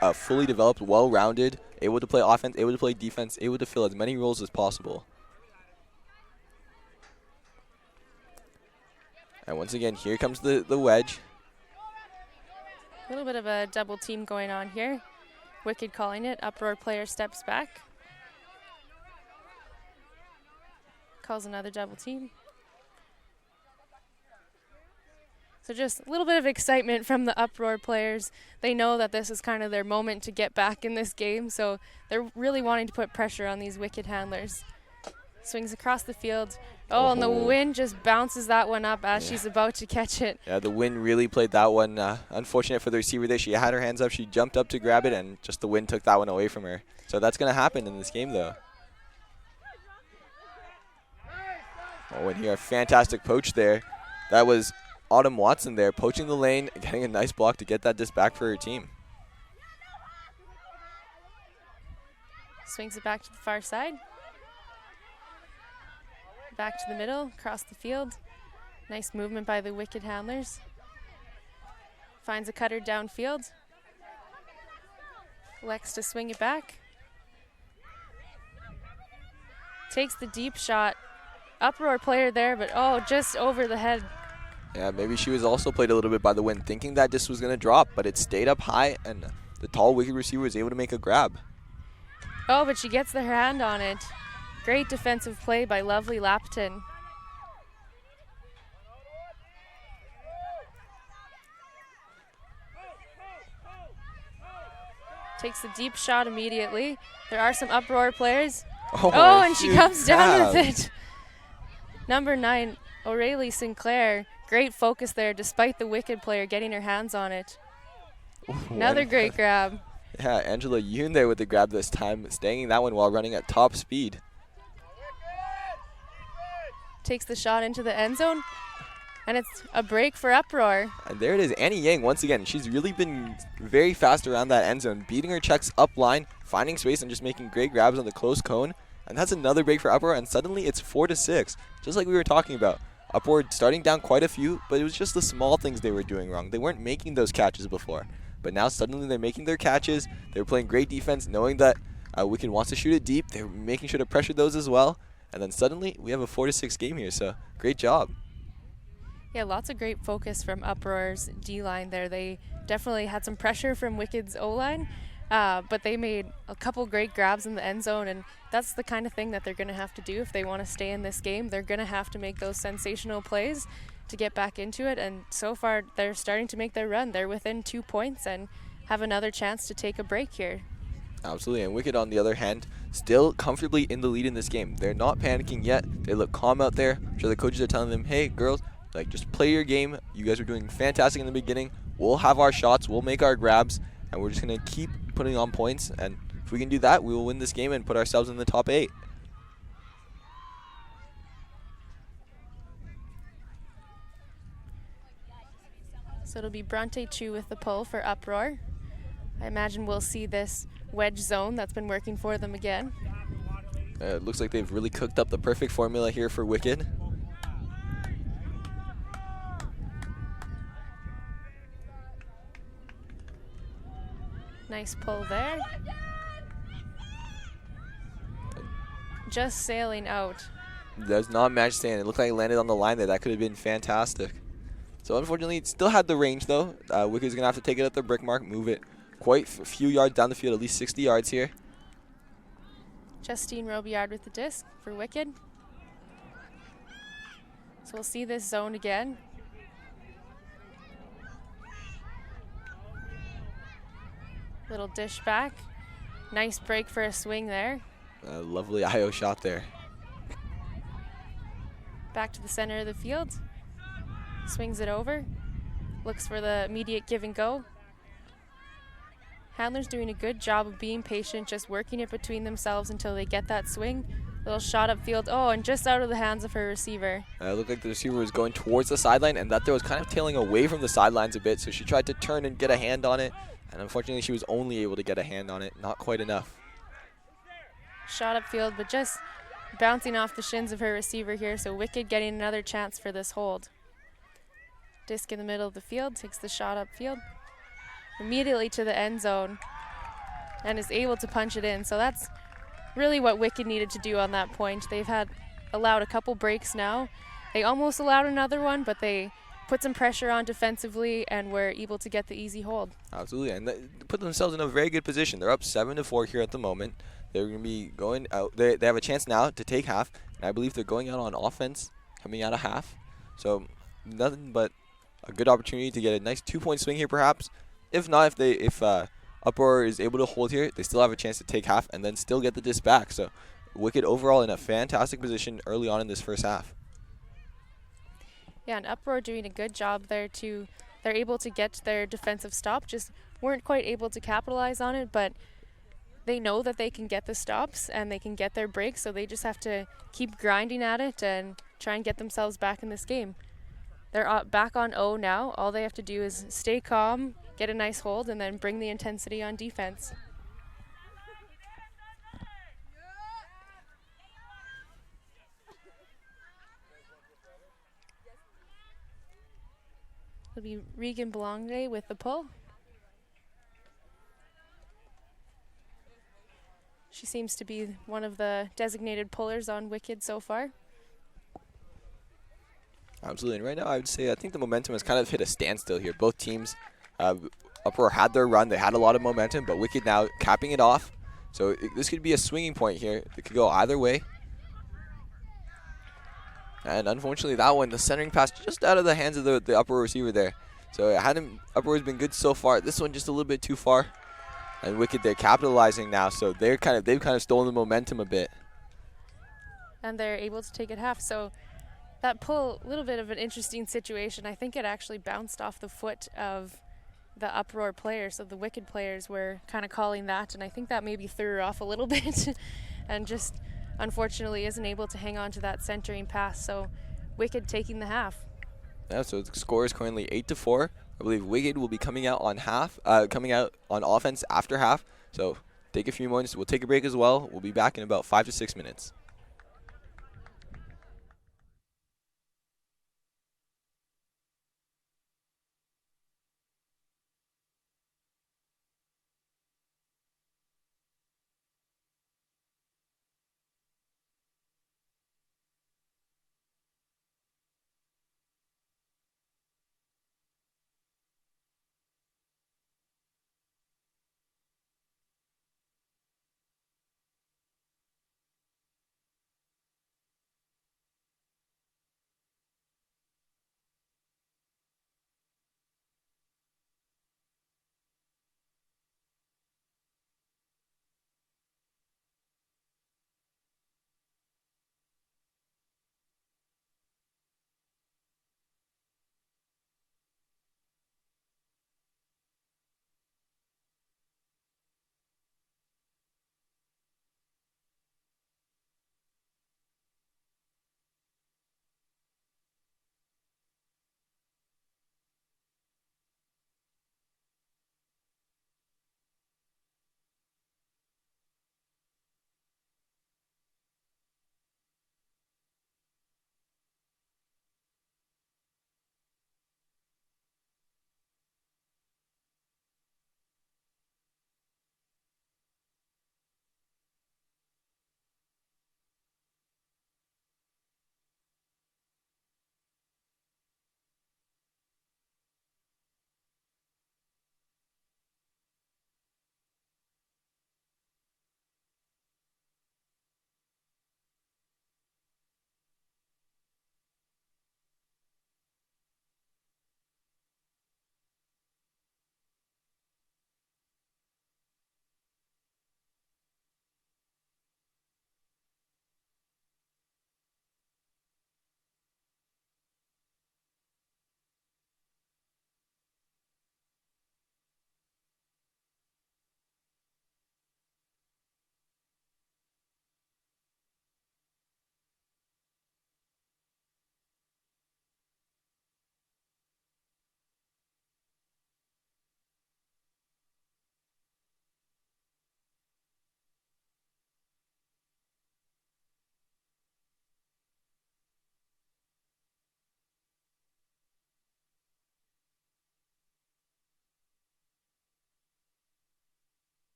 be fully developed, well-rounded, able to play offense, able to play defense, able to fill as many roles as possible. And once again, here comes the wedge. A little bit of a double team going on here. Wicked calling it. Uproar player steps back. Calls another double team. So just a little bit of excitement from the Uproar players. They know that this is kind of their moment to get back in this game, so they're really wanting to put pressure on these Wicked handlers. Swings across the field. Oh, and the wind just bounces that one up as she's about to catch it. Yeah, the wind really played that one. Unfortunate for the receiver there. She had her hands up. She jumped up to grab it, and just the wind took that one away from her. So that's going to happen in this game, though. Oh, and here, a fantastic poach there. That was Autumn Watson there, poaching the lane, getting a nice block to get that disc back for her team. Swings it back to the far side. Back to the middle, across the field. Nice movement by the Wicked handlers. Finds a cutter downfield. Elects to swing it back. Takes the deep shot. Uproar player there, but just over the head. Yeah, maybe she was also played a little bit by the wind, thinking that disc was going to drop, but it stayed up high, and the tall Wicked receiver was able to make a grab. Oh, but she gets her hand on it. Great defensive play by Lovely Lapton. Takes the deep shot immediately. There are some Uproar players. Oh, and she comes down with it. Number 9, Aurelie Sinclair. Great focus there despite the Wicked player getting her hands on it. Another great grab. Yeah, Angela Yoon there with the grab this time, staying that one while running at top speed. Takes the shot into the end zone, and it's a break for Uproar. And there it is, Annie Yang once again. She's really been very fast around that end zone, beating her checks up line, finding space, and just making great grabs on the close cone. And that's another break for Uproar, and suddenly it's 4-6, just like we were talking about. Uproar starting down quite a few, but it was just the small things they were doing wrong. They weren't making those catches before, but now suddenly they're making their catches. They're playing great defense, knowing that Wicked wants to shoot it deep. They're making sure to pressure those as well. And then suddenly we have a 4-6 game here, so great job. Yeah, lots of great focus from Uproar's D-line there. They definitely had some pressure from Wicked's O-line, but they made a couple great grabs in the end zone, and that's the kind of thing that they're going to have to do if they want to stay in this game. They're going to have to make those sensational plays to get back into it, and so far they're starting to make their run. They're within 2 points and have another chance to take a break here. Absolutely, and Wicked, on the other hand, still comfortably in the lead in this game. They're not panicking yet. They look calm out there. I'm sure the coaches are telling them, hey, girls, just play your game. You guys are doing fantastic in the beginning. We'll have our shots. We'll make our grabs, and we're just going to keep putting on points. And if we can do that, we will win this game and put ourselves in the top 8. So it'll be Bronte Chu with the pull for Uproar. I imagine we'll see this wedge zone that's been working for them again. It looks like they've really cooked up the perfect formula here for Wicked. Nice pull there. Just sailing out. Does not match stand. It looked like it landed on the line there. That could have been fantastic. So unfortunately, it still had the range though. Wicked's going to have to take it at the brick mark, move it quite a few yards down the field, at least 60 yards here. Justine Robillard with the disc for Wicked. So we'll see this zone again. Little dish back. Nice break for a swing there. Lovely IO shot there. Back to the center of the field. Swings it over. Looks for the immediate give and go. Handler's doing a good job of being patient, just working it between themselves until they get that swing. Little shot upfield. Oh, and just out of the hands of her receiver. It looked like the receiver was going towards the sideline, and that throw was kind of tailing away from the sidelines a bit, so she tried to turn and get a hand on it, and unfortunately she was only able to get a hand on it. Not quite enough. Shot upfield, but just bouncing off the shins of her receiver here, so Wicked getting another chance for this hold. Disc in the middle of the field, takes the shot upfield. Immediately to the end zone, and is able to punch it in. So that's really what Wicked needed to do on that point. They've allowed a couple breaks now. They almost allowed another one, but they put some pressure on defensively and were able to get the easy hold. Absolutely, and they put themselves in a very good position. They're up 7-4 here at the moment. They're going to be going out. They have a chance now to take half, and I believe they're going out on offense, coming out of half. So nothing but a good opportunity to get a nice 2-point swing here, perhaps. If not, if Uproar is able to hold here, they still have a chance to take half and then still get the disc back. So Wicked overall in a fantastic position early on in this first half. Yeah, and Uproar doing a good job there too. They're able to get their defensive stop, just weren't quite able to capitalize on it, but they know that they can get the stops and they can get their breaks, so they just have to keep grinding at it and try and get themselves back in this game. They're back on O now. All they have to do is stay calm, get a nice hold, and then bring the intensity on defense. It'll be Regan Belonge with the pull. She seems to be one of the designated pullers on Wicked so far. Absolutely, and right now I think the momentum has kind of hit a standstill here. Both teams, Uproar had their run, they had a lot of momentum, but Wicked now capping it off. So this could be a swinging point here. It could go either way. And unfortunately that one, the centering pass just out of the hands of the Uproar receiver there. So Uproar's been good so far. This one just a little bit too far. And Wicked, they're capitalizing now, so they've kind of stolen the momentum a bit. And they're able to take it half. So that pull, a little bit of an interesting situation. I think it actually bounced off the foot of the Uproar players, so the Wicked players were kind of calling that, and I think that maybe threw her off a little bit and just unfortunately isn't able to hang on to that centering pass. So Wicked taking the half. Yeah, so the score is currently 8-4. I believe Wicked will be coming out on offense after half. So take a few moments. We'll take a break as well. We'll be back in about 5 to 6 minutes.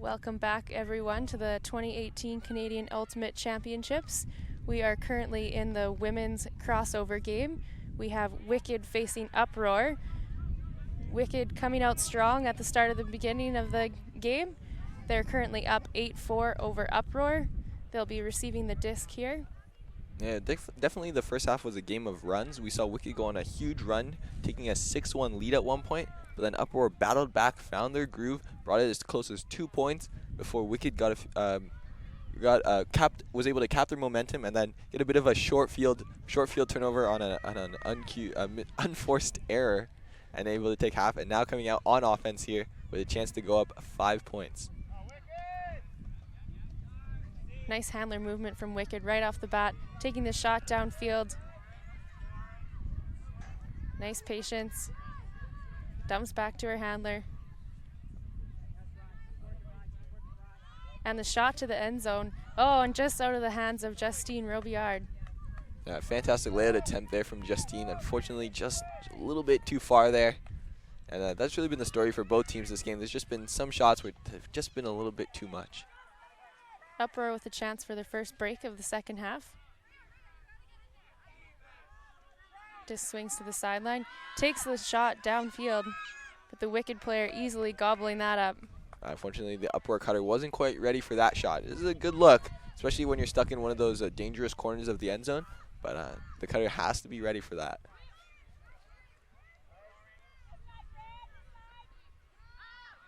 Welcome back, everyone, to the 2018 Canadian Ultimate Championships. We are currently in the women's crossover game. We have Wicked facing Uproar. Wicked coming out strong at the start of the beginning of the game. They're currently up 8-4 over Uproar. They'll be receiving the disc here. Yeah, definitely the first half was a game of runs. We saw Wicked go on a huge run, taking a 6-1 lead at one point, but then Uproar battled back, found their groove, brought it as close as 2 points before Wicked was able to cap their momentum and then get a bit of a short field turnover on an unforced error, and able to take half, and now coming out on offense here with a chance to go up 5 points. Nice handler movement from Wicked right off the bat, taking the shot downfield. Nice patience. Dumps back to her handler. And the shot to the end zone. Oh, and just out of the hands of Justine Robillard. Yeah, fantastic layout attempt there from Justine. Unfortunately, just a little bit too far there. And that's really been the story for both teams this game. There's just been some shots which have just been a little bit too much. Uproar with a chance for their first break of the second half. Disc swings to the sideline, takes the shot downfield, but the Wicked player easily gobbling that up. Unfortunately, the Uproar cutter wasn't quite ready for that shot. This is a good look, especially when you're stuck in one of those dangerous corners of the end zone, but the cutter has to be ready for that.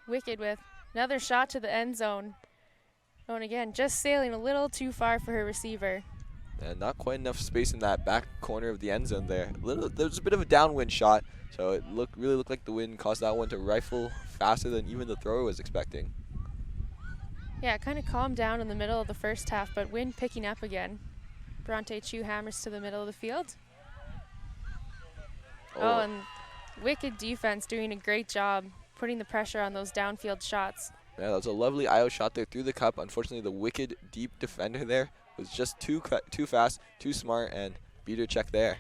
Wicked with another shot to the end zone. Oh, and again, just sailing a little too far for her receiver. And not quite enough space in that back corner of the end zone there. There was a bit of a downwind shot, so it really looked like the wind caused that one to rifle faster than even the thrower was expecting. Yeah, it kind of calmed down in the middle of the first half, but wind picking up again. Bronte Chu hammers to the middle of the field. Oh, and Wicked defense doing a great job putting the pressure on those downfield shots. Yeah, that was a lovely IO shot there through the cup. Unfortunately, the Wicked deep defender there was just too fast, too smart, and beat her check there.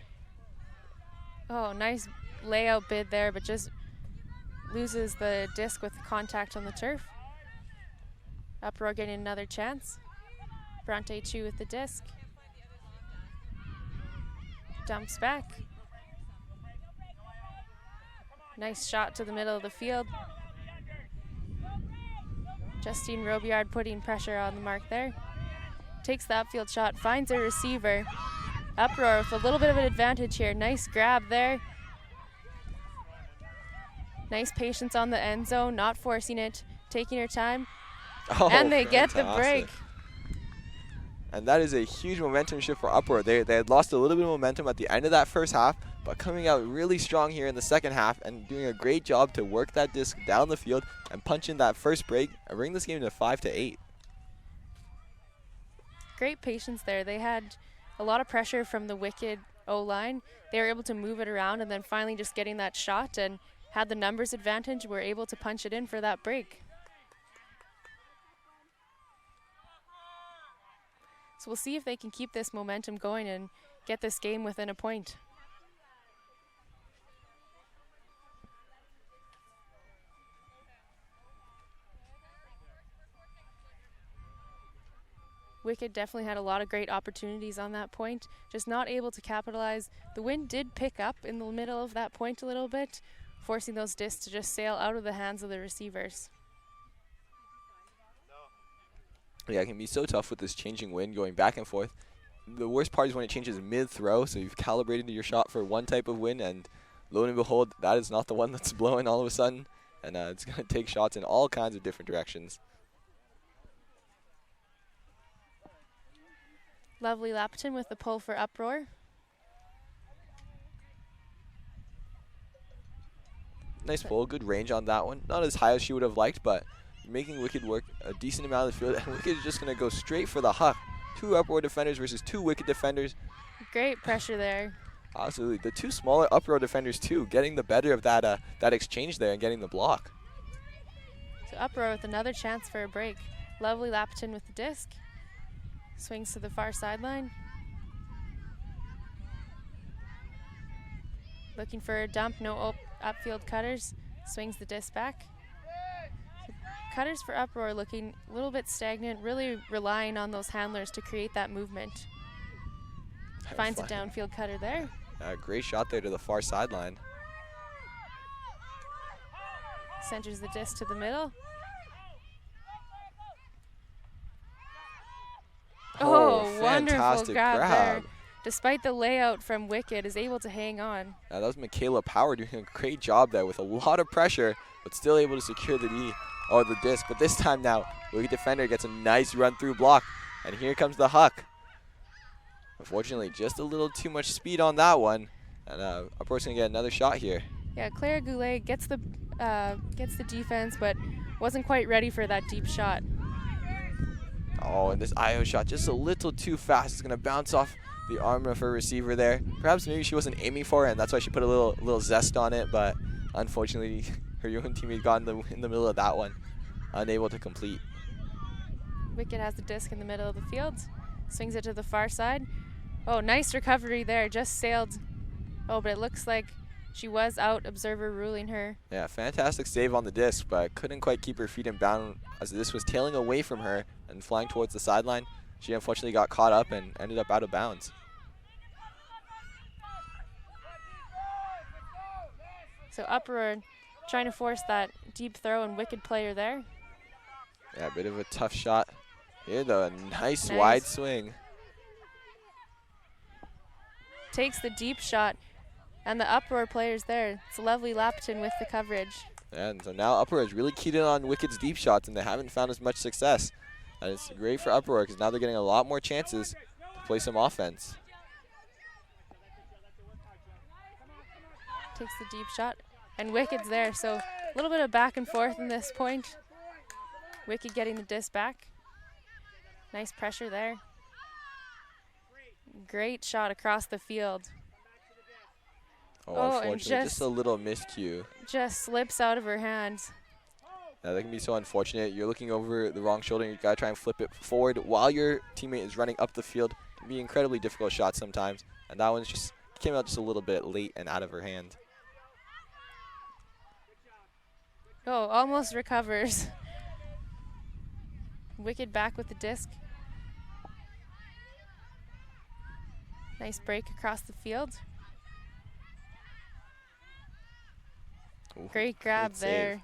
Oh, nice layout bid there, but just loses the disc with contact on the turf. Uproar getting another chance. Bronte Chu with the disc. Dumps back. Nice shot to the middle of the field. Justine Robillard putting pressure on the mark there. Takes the upfield shot, finds a receiver. Uproar with a little bit of an advantage here. Nice grab there. Nice patience on the end zone, not forcing it, taking her time. Oh, and they fantastic. get the break. And that is a huge momentum shift for Uproar. They had lost a little bit of momentum at the end of that first half, but coming out really strong here in the second half and doing a great job to work that disc down the field and punch in that first break and bring this game to 5-8. Great patience there. They had a lot of pressure from the Wicked O-line. They were able to move it around and then finally just getting that shot and had the numbers advantage, were able to punch it in for that break. So we'll see if they can keep this momentum going and get this game within a point. Wicked definitely had a lot of great opportunities on that point, just not able to capitalize. The wind did pick up in the middle of that point a little bit, forcing those discs to just sail out of the hands of the receivers. Yeah, it can be so tough with this changing wind going back and forth. The worst part is when it changes mid-throw, so you've calibrated your shot for one type of wind, and lo and behold, that is not the one that's blowing all of a sudden, and it's going to take shots in all kinds of different directions. Lovely Lapton with the pull for Uproar. Nice pull, good range on that one. Not as high as she would have liked, but making Wicked work a decent amount of the field, and Wicked is just going to go straight for the huck. 2 Uproar defenders versus 2 Wicked defenders. Great pressure there. Absolutely. The 2 smaller Uproar defenders, too, getting the better of that exchange there and getting the block. So Uproar with another chance for a break. Lovely Lapton with the disc. Swings to the far sideline. Looking for a dump, no upfield cutters. Swings the disc back. cutters for Uproar looking a little bit stagnant, really relying on those handlers to create that movement. Finds a downfield cutter there. Great shot there to the far sideline. Centers the disc to the middle. Oh, wonderful grab there. Despite the layout from Wicked, is able to hang on. That was Michaela Power doing a great job there with a lot of pressure, but still able to secure the disc. But this time now, Wicked defender gets a nice run-through block, and here comes the Huck. Unfortunately, just a little too much speed on that one, and Uproar's gonna get another shot here. Yeah, Claire Goulet gets the defense, but wasn't quite ready for that deep shot. Oh, and this IO shot just a little too fast. It's gonna bounce off the arm of her receiver there. Perhaps maybe she wasn't aiming for it, and that's why she put a little zest on it. But unfortunately, her own teammate got in the middle of that one, unable to complete. Wicked has the disc in the middle of the field, swings it to the far side. Oh, nice recovery there. Just sailed. Oh, but it looks like she was out. Observer ruling her. Yeah, fantastic save on the disc, but couldn't quite keep her feet in bound as this was tailing away from her and flying towards the sideline. She unfortunately got caught up and ended up out of bounds. So Uproar trying to force that deep throw, and Wicked player there. Yeah, a bit of a tough shot. Here though, a nice wide swing. Takes the deep shot, and the Uproar player's there. It's lovely Lapton with the coverage. And so now Uproar has really keyed in on Wicked's deep shots, and they haven't found as much success. And it's great for Uproar because now they're getting a lot more chances to play some offense. Takes the deep shot, and Wicked's there. So a little bit of back and forth in this point. Wicked getting the disc back. Nice pressure there. Great shot across the field. Oh, unfortunately, just a little miscue. Just slips out of her hands. Yeah, that can be so unfortunate. You're looking over the wrong shoulder, and you gotta try and flip it forward while your teammate is running up the field. It can be an incredibly difficult shot sometimes, and that one just came out just a little bit late and out of her hand. Oh, almost recovers. Wicked back with the disc. Nice break across the field. Ooh, great grab there.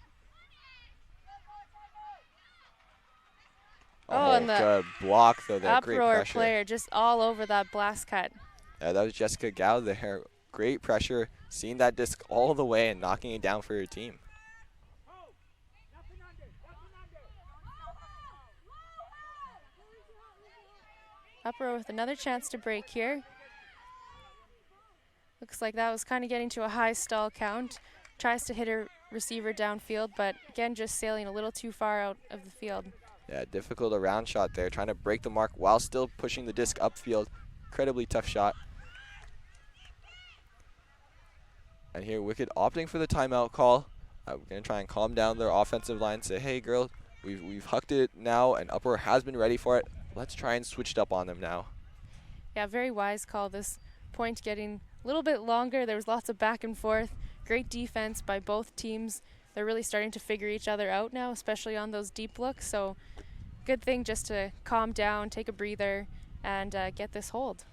Oh, and the good block though there. Great Uproar pressure. Player just all over that blast cut. Yeah, that was Jessica Gao there. Great pressure, seeing that disc all the way and knocking it down for her team. Uproar with another chance to break here. Looks like that was kind of getting to a high stall count. Tries to hit her receiver downfield, but again, just sailing a little too far out of the field. Yeah, difficult around shot there, trying to break the mark while still pushing the disc upfield. Incredibly tough shot. And here, Wicked opting for the timeout call. We're going to try and calm down their offensive line, say, hey, girl, we've hucked it now, and Uproar has been ready for it. Let's try and switch it up on them now. Yeah, very wise call. This point getting a little bit longer. There was lots of back and forth. Great defense by both teams. They're really starting to figure each other out now, especially on those deep looks. So good thing just to calm down, take a breather, and get this hold.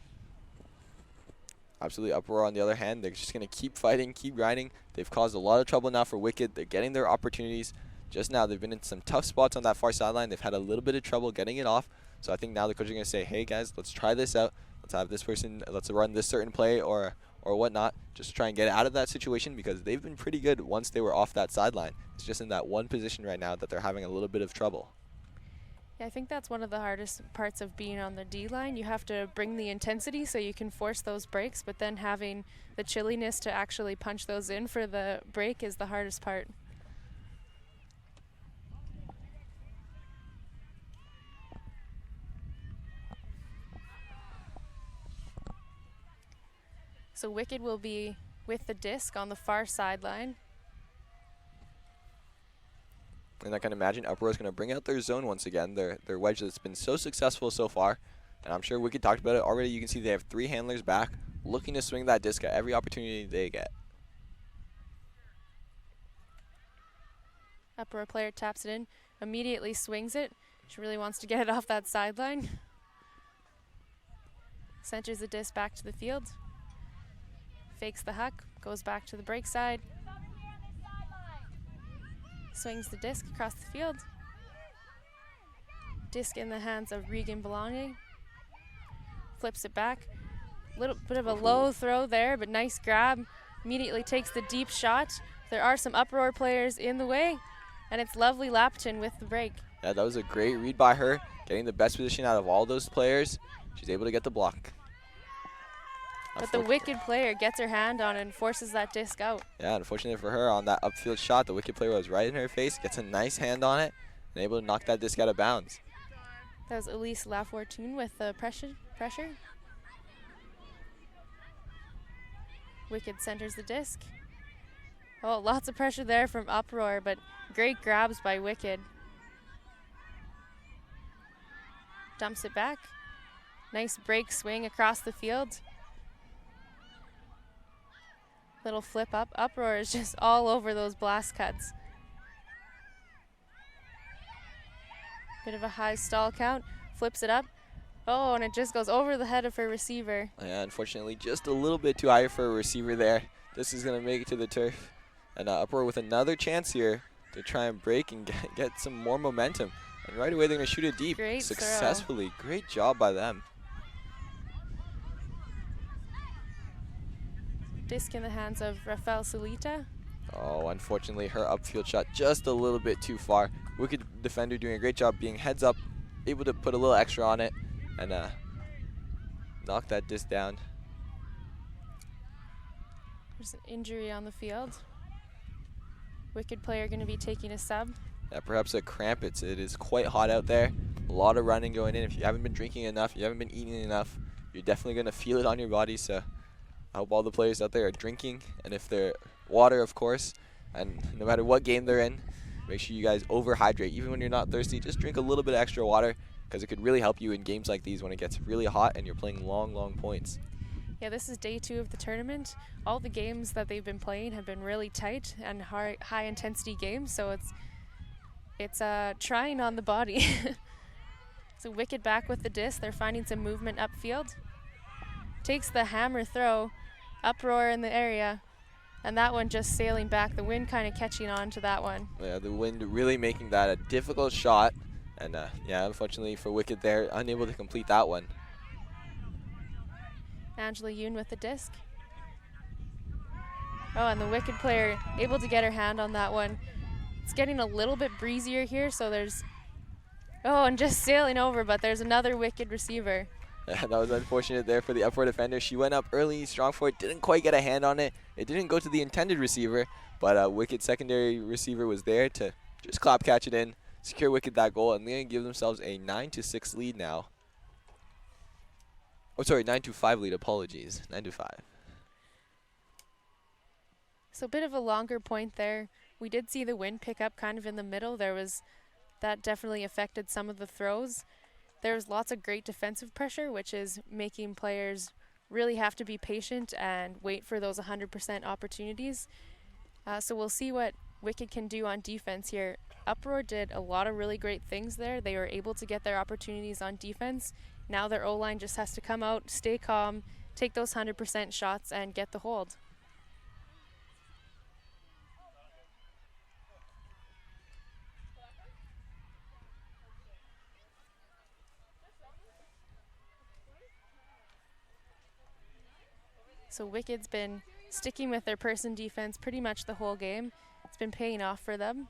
Absolutely. Uproar, on the other hand, they're just going to keep fighting, keep grinding. They've caused a lot of trouble now for Wicked. They're getting their opportunities. Just now, they've been in some tough spots on that far sideline. They've had a little bit of trouble getting it off. So I think now the coach is going to say, hey, guys, let's try this out. Let's have this person, let's run this certain play or whatnot, just to try and get out of that situation, because they've been pretty good once they were off that sideline. It's just in that one position right now that they're having a little bit of trouble. Yeah, I think that's one of the hardest parts of being on the D-line. You have to bring the intensity so you can force those breaks, but then having the chilliness to actually punch those in for the break is the hardest part. So Wicked will be with the disc on the far sideline. And I can imagine Uproar is going to bring out their zone once again, their wedge that's been so successful so far. And I'm sure Wicked talked about it already. You can see they have 3 handlers back, looking to swing that disc at every opportunity they get. Uproar player taps it in, immediately swings it. She really wants to get it off that sideline. Centers the disc back to the field. Fakes the huck, goes back to the break side. Swings the disc across the field. Disc in the hands of Regan Belanger. Flips it back. Little bit of a low throw there, but nice grab. Immediately takes the deep shot. There are some Uproar players in the way, and it's Lovely Lapton with the break. Yeah, that was a great read by her, getting the best position out of all those players. She's able to get the block. But the Wicked player gets her hand on it and forces that disc out. Yeah, unfortunately for her, on that upfield shot, the Wicked player was right in her face, gets a nice hand on it, and able to knock that disc out of bounds. That was Elise Lafortune with the pressure. Wicked centers the disc. Oh, lots of pressure there from Uproar, but great grabs by Wicked. Dumps it back. Nice break swing across the field. Little flip up. Uproar is just all over those blast cuts. Bit of a high stall count. Flips it up. Oh, and it just goes over the head of her receiver. Yeah, unfortunately, just a little bit too high for a receiver there. This is going to make it to the turf. And Uproar with another chance here to try and break and get some more momentum. And right away, they're going to shoot it deep. Great successfully. Throw. Great job by them. Disc in the hands of Rafael Solita. Oh, unfortunately, her upfield shot just a little bit too far. Wicked defender doing a great job being heads up, able to put a little extra on it and knock that disc down. There's an injury on the field. Wicked player going to be taking a sub. Yeah, perhaps a cramp. It is quite hot out there. A lot of running going in. If you haven't been drinking enough, you haven't been eating enough, you're definitely going to feel it on your body. So I hope all the players out there are drinking, and if they're water, of course, and no matter what game they're in, make sure you guys overhydrate. Even when you're not thirsty, just drink a little bit extra water, because it could really help you in games like these when it gets really hot and you're playing long points. Yeah, this is day 2 of the tournament. All the games that they've been playing have been really tight and high intensity games, so it's trying on the body. So Wicked back with the disc. They're finding some movement upfield. Takes the hammer throw. Uproar in the area. And that one just sailing back. The wind kind of catching on to that one. Yeah, the wind really making that a difficult shot. And yeah, unfortunately for Wicked, they're unable to complete that one. Angela Yoon with the disc. Oh, and the Wicked player able to get her hand on that one. It's getting a little bit breezier here, so there's... Oh, and just sailing over, but there's another Wicked receiver. Yeah, that was unfortunate there for the Uproar defender. She went up early, strong for it, didn't quite get a hand on it. It didn't go to the intended receiver, but Wicked secondary receiver was there to just clap catch it in, secure Wicked that goal, and they're going to give themselves a 9-6 lead now. Oh, sorry, 9-5 lead, apologies. 9-5. So a bit of a longer point there. We did see the wind pick up kind of in the middle. That definitely affected some of the throws. There's lots of great defensive pressure, which is making players really have to be patient and wait for those 100% opportunities. So we'll see what Wicked can do on defense here. Uproar did a lot of really great things there. They were able to get their opportunities on defense. Now their O-line just has to come out, stay calm, take those 100% shots, and get the hold. So Wicked's been sticking with their person defense pretty much the whole game. It's been paying off for them.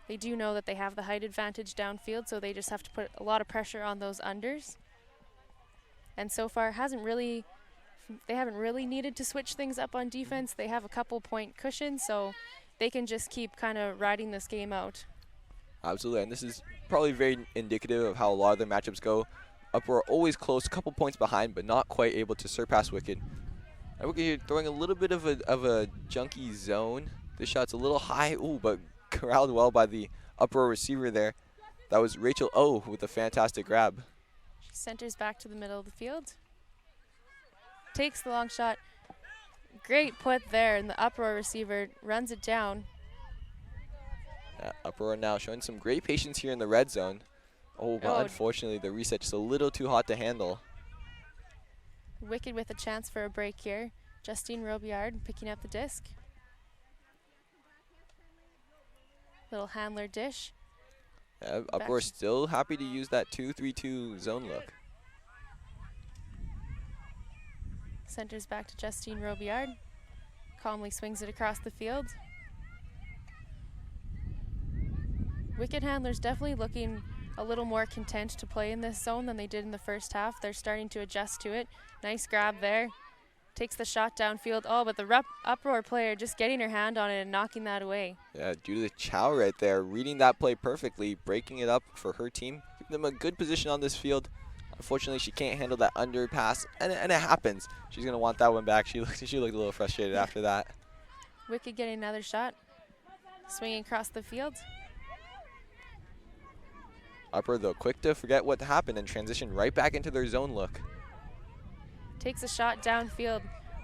They do know that they have the height advantage downfield, so they just have to put a lot of pressure on those unders. And so far, they haven't really needed to switch things up on defense. They have a couple point cushions, so they can just keep kind of riding this game out. Absolutely, and this is probably very indicative of how a lot of their matchups go. Uproar always close, a couple points behind, but not quite able to surpass Wicked. And Wicked here throwing a little bit of a junky zone. This shot's a little high, ooh, but corralled well by the Uproar receiver there. That was Rachel O with a fantastic grab. She centers back to the middle of the field. Takes the long shot. Great put there, and the Uproar receiver runs it down. Uproar now showing some great patience here in the red zone. Oh, but unfortunately the reset just a little too hot to handle. Wicked with a chance for a break here. Justine Robillard picking up the disc. Little handler dish. Uproar still happy to use that 2-3-2 zone look. Centers back to Justine Robillard. Calmly swings it across the field. Wicked handlers definitely looking a little more content to play in this zone than they did in the first half. They're starting to adjust to it. Nice grab there. Takes the shot downfield. Oh, but the Uproar player just getting her hand on it and knocking that away. Yeah, Judith Chow right there, reading that play perfectly, breaking it up for her team, giving them a good position on this field. Unfortunately, she can't handle that underpass, and it happens. She's going to want that one back. She looked a little frustrated after that. Wicked getting another shot. Swinging across the field. Uproar, though, quick to forget what happened and transition right back into their zone look. Takes a shot downfield.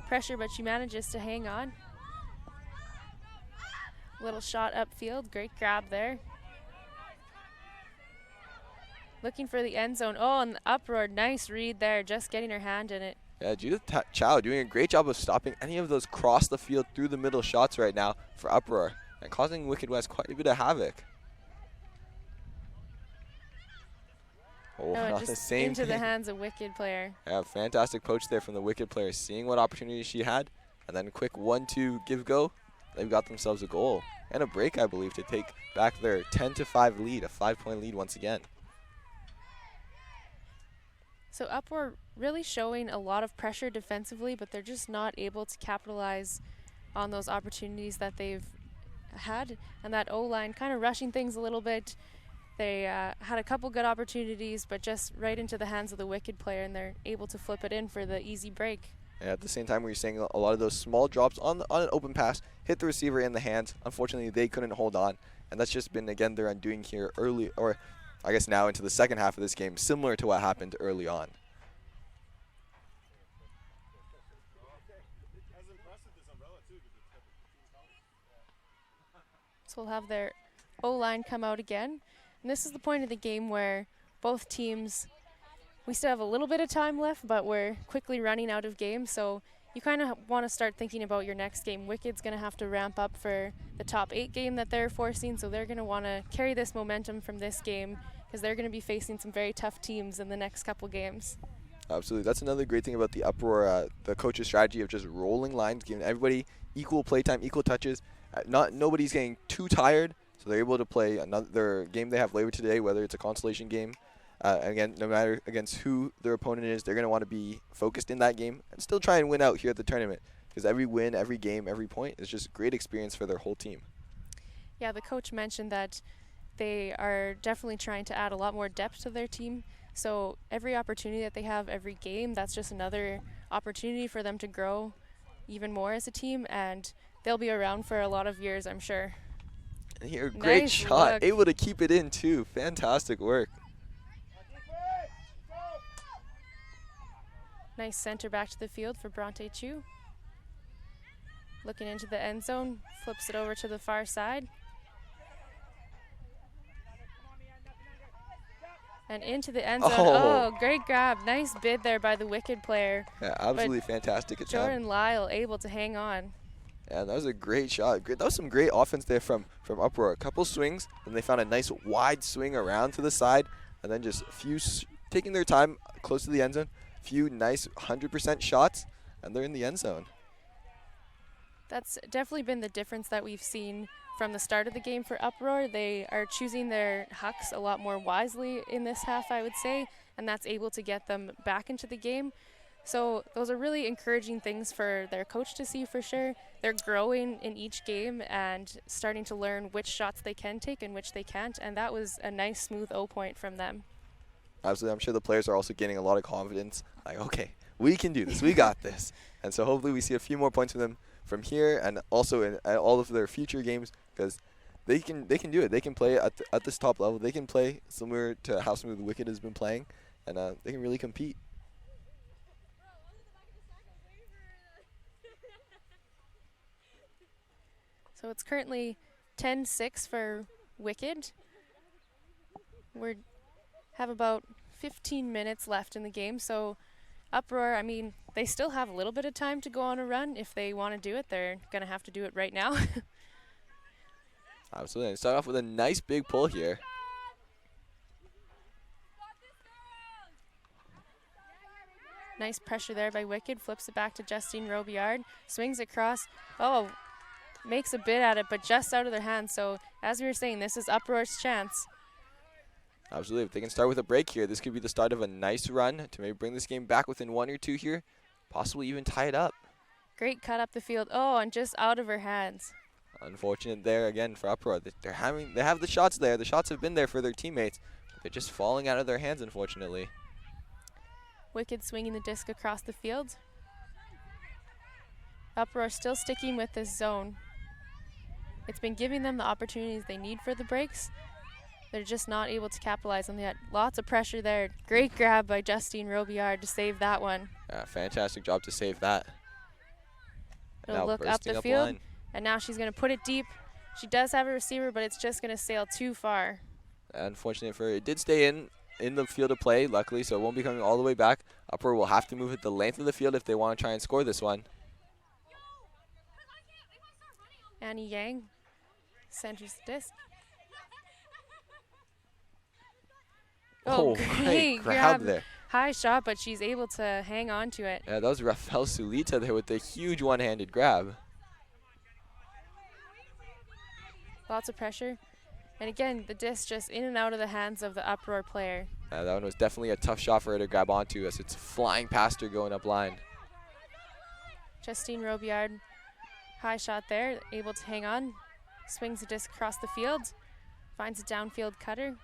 Pressure, but she manages to hang on. Little shot upfield. Great grab there. Looking for the end zone. Oh, and the Uproar, nice read there, just getting her hand in it. Yeah, Judith Chow doing a great job of stopping any of those cross the field through the middle shots right now for Uproar and causing Wicked West quite a bit of havoc. Oh, no, not just the same into thing. the hands of Wicked player. Yeah, fantastic poach there from the Wicked player, seeing what opportunity she had, and then quick 1-2 give go. They've got themselves a goal and a break, I believe, to take back their 10-5 lead, a 5-point lead once again. So Uproar really showing a lot of pressure defensively, but they're just not able to capitalize on those opportunities that they've had. And that O-line kind of rushing things a little bit. They had a couple good opportunities, but just right into the hands of the Wicked player, and they're able to flip it in for the easy break. And at the same time, we were saying a lot of those small drops on an open pass hit the receiver in the hands. Unfortunately, they couldn't hold on, and that's just been, again, their undoing here early, or I guess now into the second half of this game, similar to what happened early on. So we'll have their O-line come out again. And this is the point of the game where both teams, we still have a little bit of time left, but we're quickly running out of games. So you kind of want to start thinking about your next game. Wicked's going to have to ramp up for the top 8 game that they're forcing. So they're going to want to carry this momentum from this game because they're going to be facing some very tough teams in the next couple games. Absolutely. That's another great thing about the Uproar, the coach's strategy of just rolling lines, giving everybody equal playtime, equal touches. Nobody's getting too tired. So they're able to play another game they have later today, whether it's a consolation game. Again, no matter against who their opponent is, they're going to want to be focused in that game and still try and win out here at the tournament. Because every win, every game, every point is just great experience for their whole team. Yeah, the coach mentioned that they are definitely trying to add a lot more depth to their team. So every opportunity that they have, every game, that's just another opportunity for them to grow even more as a team. And they'll be around for a lot of years, I'm sure. And here, great shot. Look. Able to keep it in, too. Fantastic work. Nice center back to the field for Bronte Chu. Looking into the end zone, flips it over to the far side. And into the end zone. Oh, great grab. Nice bid there by the Wicked player. Yeah, absolutely fantastic attempt. Jordan Lyle able to hang on. Yeah, that was a great shot. That was some great offense there from Uproar. A couple swings, and they found a nice wide swing around to the side, and then just a few, taking their time close to the end zone, few nice 100% shots, and they're in the end zone. That's definitely been the difference that we've seen from the start of the game for Uproar. They are choosing their hucks a lot more wisely in this half, I would say, and that's able to get them back into the game. So those are really encouraging things for their coach to see for sure. They're growing in each game and starting to learn which shots they can take and which they can't, and that was a nice smooth O point from them. Absolutely. I'm sure the players are also gaining a lot of confidence. Like, okay, we can do this. We got this. And so hopefully we see a few more points from them from here and also in all of their future games because they can do it. They can play at this top level. They can play similar to how Smooth Wicked has been playing, and they can really compete. So it's currently 10-6 for Wicked. We have about 15 minutes left in the game, so Uproar, I mean, they still have a little bit of time to go on a run. If they want to do it, they're going to have to do it right now. Absolutely. Start off with a nice big pull here. Nice pressure there by Wicked. Flips it back to Justine Robillard. Swings across. Oh, makes a bit at it, but just out of their hands. So, as we were saying, this is Uproar's chance. Absolutely. If they can start with a break here, this could be the start of a nice run to maybe bring this game back within 1 or 2 here. Possibly even tie it up. Great cut up the field. Oh, and just out of her hands. Unfortunate there again for Uproar. They have the shots there. The shots have been there for their teammates. But they're just falling out of their hands, unfortunately. Wicked swinging the disc across the field. Uproar still sticking with this zone. It's been giving them the opportunities they need for the breaks. They're just not able to capitalize on that. Lots of pressure there. Great grab by Justine Robillard to save that one. Yeah, fantastic job to save that. It'll look up the field, and now she's going to put it deep. She does have a receiver, but it's just going to sail too far. Unfortunate for her, it did stay in the field of play, luckily, so it won't be coming all the way back. Uproar will have to move it the length of the field if they want to try and score this one. Annie Yang centers the disc. Oh, great grab there. High shot, but she's able to hang on to it. Yeah, that was Rafael Sulita there with the huge one-handed grab. Lots of pressure. And again, the disc just in and out of the hands of the Uproar player. That one was definitely a tough shot for her to grab onto as it's flying past her going up line. Justine Robillard, high shot there, able to hang on. Swings the disc across the field. Finds a downfield cutter.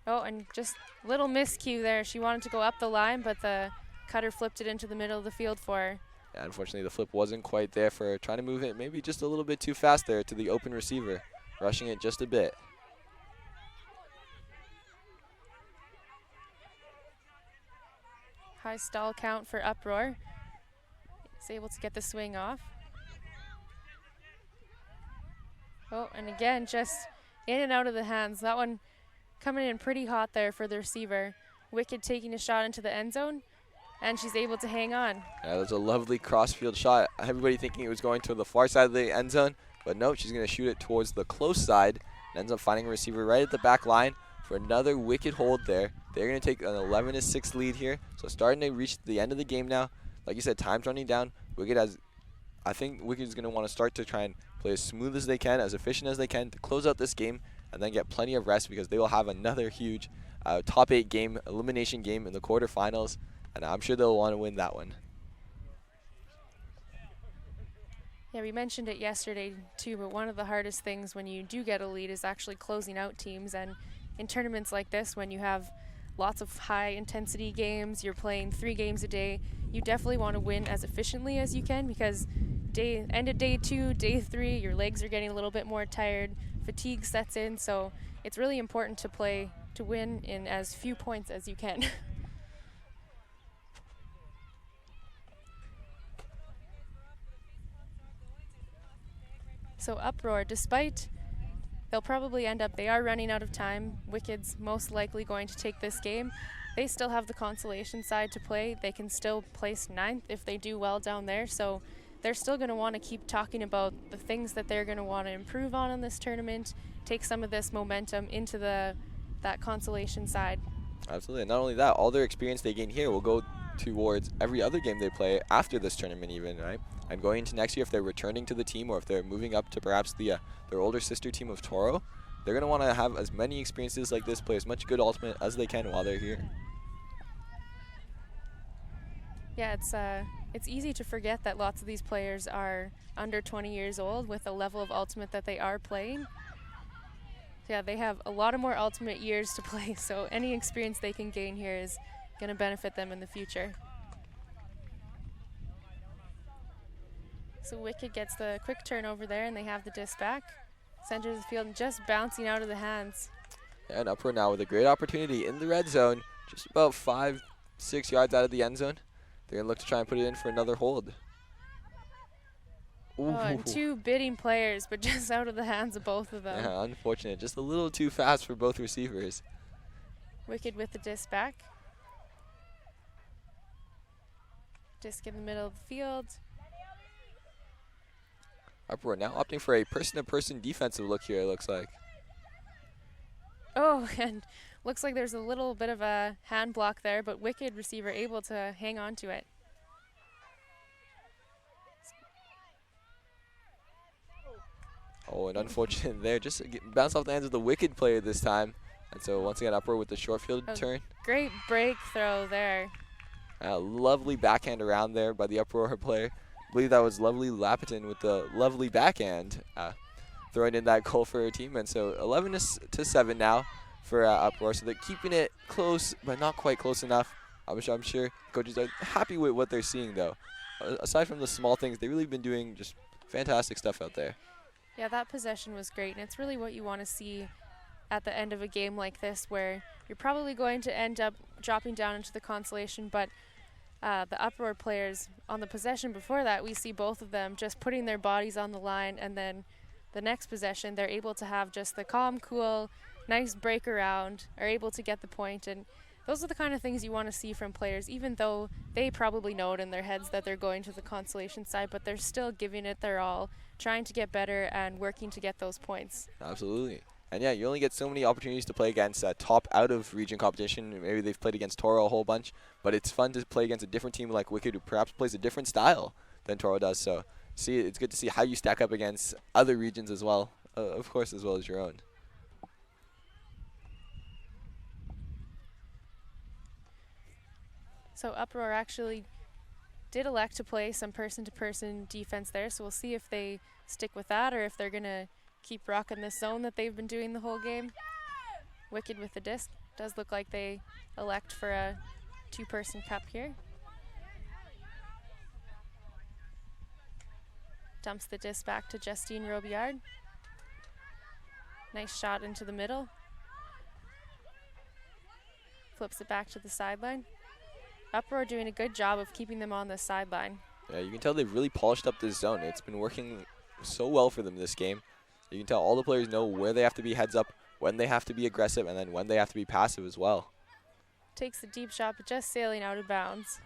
Oh, and just little miscue there. She wanted to go up the line, but the cutter flipped it into the middle of the field for her. Yeah, unfortunately, the flip wasn't quite there for her. Trying to move it maybe just a little bit too fast there to the open receiver. Rushing it just a bit. High stall count for Uproar. Is able to get the swing off. Oh, and again, just in and out of the hands. That one coming in pretty hot there for the receiver. Wicked taking a shot into the end zone, and she's able to hang on. Yeah, that was a lovely cross-field shot. Everybody thinking it was going to the far side of the end zone, but no, she's going to shoot it towards the close side and ends up finding a receiver right at the back line for another wicked hold there. They're going to take an 11-6 lead here, so starting to reach the end of the game now. Like you said, time's running down. I think Wicked is going to want to start to try and play as smooth as they can, as efficient as they can to close out this game and then get plenty of rest because they will have another huge top 8 game, elimination game in the quarterfinals, and I'm sure they'll want to win that one. Yeah, we mentioned it yesterday too, but one of the hardest things when you do get a lead is actually closing out teams. And in tournaments like this, when you have lots of high intensity games, you're playing 3 games a day, you definitely want to win as efficiently as you can because end of day 2, day 3, your legs are getting a little bit more tired, fatigue sets in, so it's really important to win in as few points as you can. So Uproar, despite they'll probably they are running out of time. Wicked's most likely going to take this game. They still have the consolation side to play. They can still place 9th if they do well down there. So they're still going to want to keep talking about the things that they're going to want to improve on in this tournament, take some of this momentum into that consolation side. Absolutely. And not only that, all their experience they gain here will go towards every other game they play after this tournament even, right? And going into next year, if they're returning to the team or if they're moving up to perhaps their older sister team of Toro, they're going to want to have as many experiences like this, play as much good ultimate as they can while they're here. Yeah, it's easy to forget that lots of these players are under 20 years old with the level of ultimate that they are playing. Yeah, they have a lot of more ultimate years to play, so any experience they can gain here is going to benefit them in the future. So Wicked gets the quick turnover there, and they have the disc back. Center of the field and just bouncing out of the hands. Yeah, and Uproar now with a great opportunity in the red zone, just about 5-6 yards out of the end zone. They're going to look to try and put it in for another hold. Ooh. Oh, and two bidding players, but just out of the hands of both of them. Yeah, unfortunate. Just a little too fast for both receivers. Wicked with the disc back. Disc in the middle of the field. Uproar now opting for a person-to-person defensive look here, it looks like. Oh, and looks like there's a little bit of a hand block there, but Wicked receiver able to hang on to it. Oh, and unfortunate there. Just bounce off the hands of the Wicked player this time. And so once again, Uproar with the short field turn. Great break throw there. Lovely backhand around there by the Uproar player. I believe that was Lovely Lapiton with the lovely backhand throwing in that goal for her team. And so 11-7 now for Uproar. So they're keeping it close, but not quite close enough. I'm sure coaches are happy with what they're seeing, though. Aside from the small things, they've really been doing just fantastic stuff out there. Yeah, that possession was great, and it's really what you want to see at the end of a game like this, where you're probably going to end up dropping down into the consolation, but the Uproar players on the possession before that, we see both of them just putting their bodies on the line, and then the next possession, they're able to have just the calm, cool, nice break around, are able to get the point, and those are the kind of things you want to see from players, even though they probably know it in their heads that they're going to the consolation side, but they're still giving it their all, trying to get better and working to get those points. Absolutely. And yeah, you only get so many opportunities to play against top out of region competition. Maybe they've played against Toro a whole bunch, but it's fun to play against a different team like Wicked, who perhaps plays a different style than Toro does. So it's good to see how you stack up against other regions as well, of course, as well as your own. So Uproar actually did elect to play some person-to-person defense there, so we'll see if they stick with that or if they're going to keep rocking this zone that they've been doing the whole game. Wicked with the disc. Does look like they elect for a two-person cup here. Dumps the disc back to Justine Robillard. Nice shot into the middle. Flips it back to the sideline. Uproar doing a good job of keeping them on the sideline. Yeah, you can tell they've really polished up this zone. It's been working so well for them this game. You can tell all the players know where they have to be heads up, when they have to be aggressive, and then when they have to be passive as well. Takes the deep shot, but just sailing out of bounds.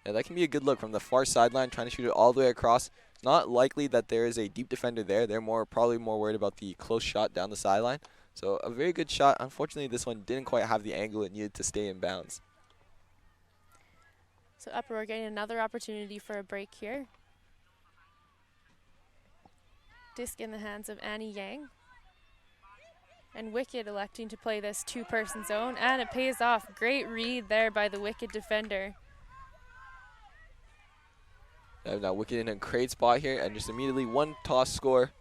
Yeah, that can be a good look from the far sideline, trying to shoot it all the way across. It's not likely that there is a deep defender there. They're probably more worried about the close shot down the sideline. So a very good shot. Unfortunately, this one didn't quite have the angle it needed to stay in bounds. So Uproar getting another opportunity for a break here. Disc in the hands of Annie Yang. And Wicked electing to play this two-person zone, and it pays off. Great read there by the Wicked defender. Now Wicked in a great spot here, and just immediately one toss score.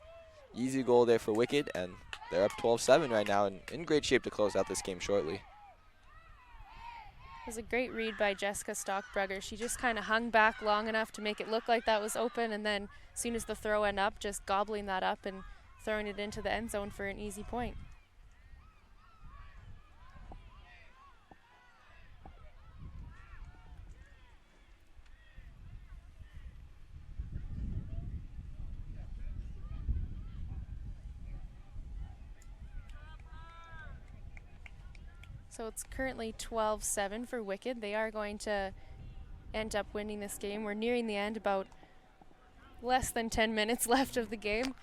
Easy goal there for Wicked, and they're up 12-7 right now, and in great shape to close out this game shortly. It was a great read by Jessica Stockbrugger. She just kind of hung back long enough to make it look like that was open, and then as soon as the throw went up, just gobbling that up and throwing it into the end zone for an easy point. So it's currently 12-7 for Wicked. They are going to end up winning this game. We're nearing the end, about less than 10 minutes left of the game.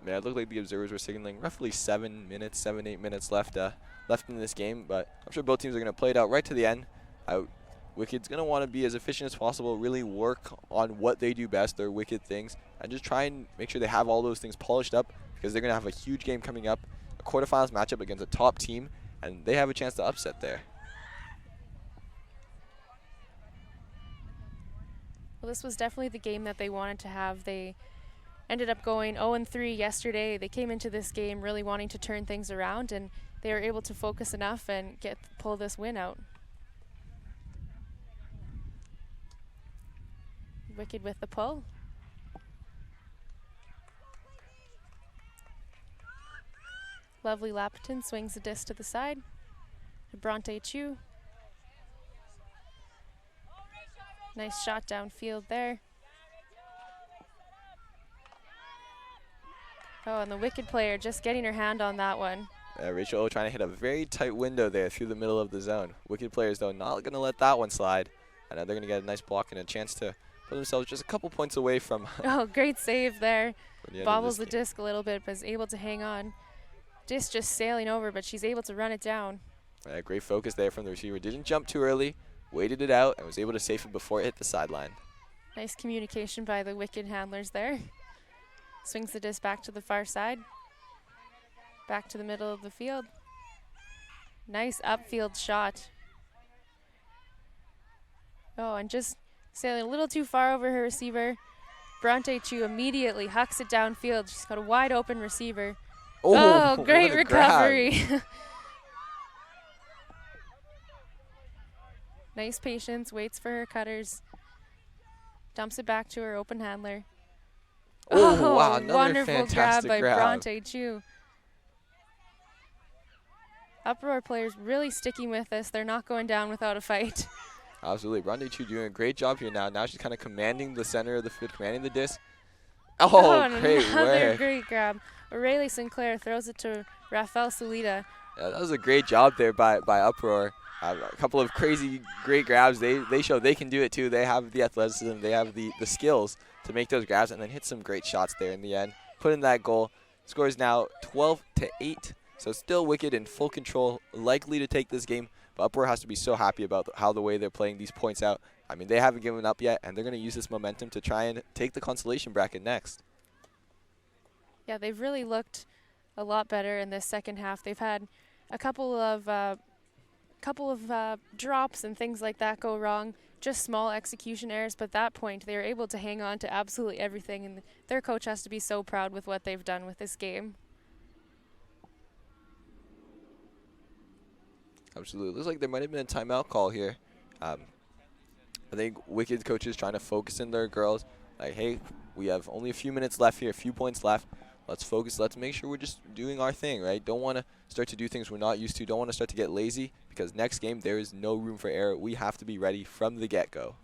Yeah, it looked like the observers were signaling roughly 7, 8 minutes left in this game, but I'm sure both teams are going to play it out right to the end. Wicked's going to want to be as efficient as possible, really work on what they do best, their Wicked things, and just try and make sure they have all those things polished up, because they're going to have a huge game coming up, a quarterfinals matchup against a top team, and they have a chance to upset there. Well, this was definitely the game that they wanted to have. They ended up going 0-3 yesterday. They came into this game really wanting to turn things around, and they were able to focus enough and pull this win out. Wicked with the pull. Lovely Lapiton swings the disc to the side. Bronte Chu. Nice shot downfield there. Oh, and the Wicked player just getting her hand on that one. Rachel O trying to hit a very tight window there through the middle of the zone. Wicked players, though, not going to let that one slide. I know they're going to get a nice block and a chance to put themselves just a couple points away from Oh, great save there. Bobbles the disc disc a little bit, but is able to hang on. Disc just sailing over, but she's able to run it down. Great focus there from the receiver. Didn't jump too early, waited it out, and was able to save it before it hit the sideline. Nice communication by the Wicked handlers there. Swings the disc back to the far side. Back to the middle of the field. Nice upfield shot. Oh, and just sailing a little too far over her receiver. Bronte Chu immediately hucks it downfield. She's got a wide open receiver. Oh, great recovery. Nice patience, waits for her cutters. Dumps it back to her open handler. Oh, wow, another wonderful grab fantastic by grab. Bronte Chu. Uproar players really sticking with this. They're not going down without a fight. Absolutely. Bronte Chu doing a great job here now. Now she's kind of commanding the center of the field, commanding the disc. Oh, great another work. great grab. Aurelie Sinclair throws it to Rafael Solita. Yeah, that was a great job there by Uproar. A couple of crazy, great grabs. They show they can do it too. They have the athleticism. They have the skills to make those grabs and then hit some great shots there in the end. Put in that goal. Score is now 12-8. So still Wicked in full control, likely to take this game. But Uproar has to be so happy about how the way they're playing these points out. I mean, they haven't given up yet, and they're going to use this momentum to try and take the consolation bracket next. Yeah, they've really looked a lot better in this second half. They've had a couple of drops and things like that go wrong, just small execution errors. But at that point, they were able to hang on to absolutely everything, and their coach has to be so proud with what they've done with this game. Absolutely. Looks like there might have been a timeout call here. I think Wicked coaches trying to focus in their girls. Like, hey, we have only a few minutes left here, a few points left. Let's focus. Let's make sure we're just doing our thing, right? Don't want to start to do things we're not used to. Don't want to start to get lazy because next game there is no room for error. We have to be ready from the get-go.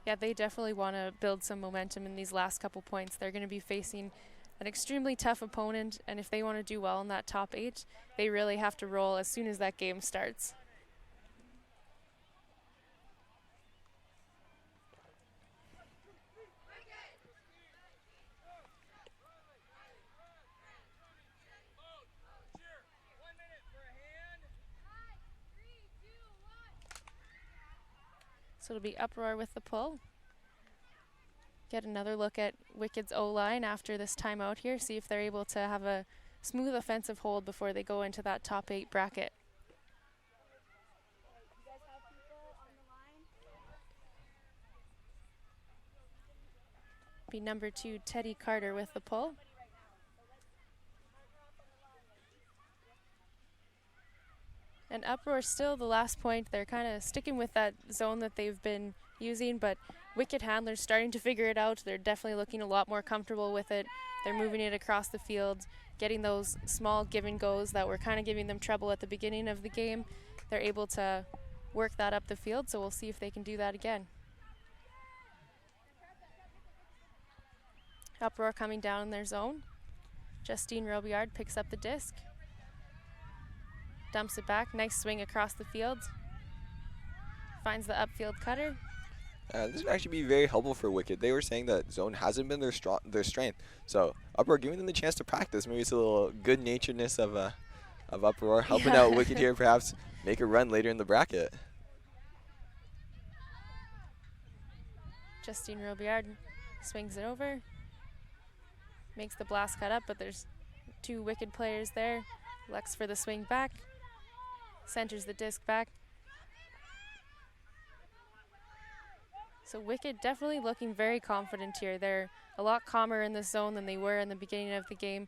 Yeah, they definitely want to build some momentum in these last couple points. They're going to be facing an extremely tough opponent, and if they want to do well in that top 8, they really have to roll as soon as that game starts. So it'll be Uproar with the pull. Get another look at Wicked's O-line after this timeout here, see if they're able to have a smooth offensive hold before they go into that top 8 bracket. Be number 2, Teddy Carter with the pull. And Uproar still the last point. They're kind of sticking with that zone that they've been using, but Wicked handlers starting to figure it out. They're definitely looking a lot more comfortable with it. They're moving it across the field, getting those small give and goes that were kind of giving them trouble at the beginning of the game. They're able to work that up the field, so we'll see if they can do that again. Uproar coming down in their zone. Justine Robillard picks up the disc. Dumps it back. Nice swing across the field. Finds the upfield cutter. This would actually be very helpful for Wicked. They were saying that zone hasn't been their strength. So Uproar giving them the chance to practice. Maybe it's a little good-naturedness of Uproar helping out Wicked here, perhaps make a run later in the bracket. Justine Robillard swings it over. Makes the blast cut up, but there's 2 Wicked players there. Lex for the swing back. Centers the disc back. So Wicked definitely looking very confident here. They're a lot calmer in this zone than they were in the beginning of the game.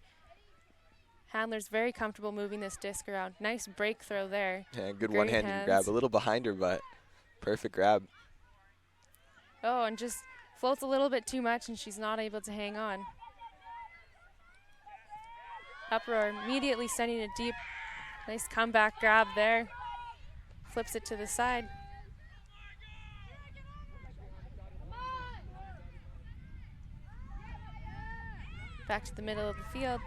Handler's very comfortable moving this disc around. Nice break throw there. Yeah, good one-handed grab. A little behind her, but perfect grab. Oh, and just floats a little bit too much, and she's not able to hang on. Uproar immediately sending it deep. Nice comeback grab there. Flips it to the side. Back to the middle of the field.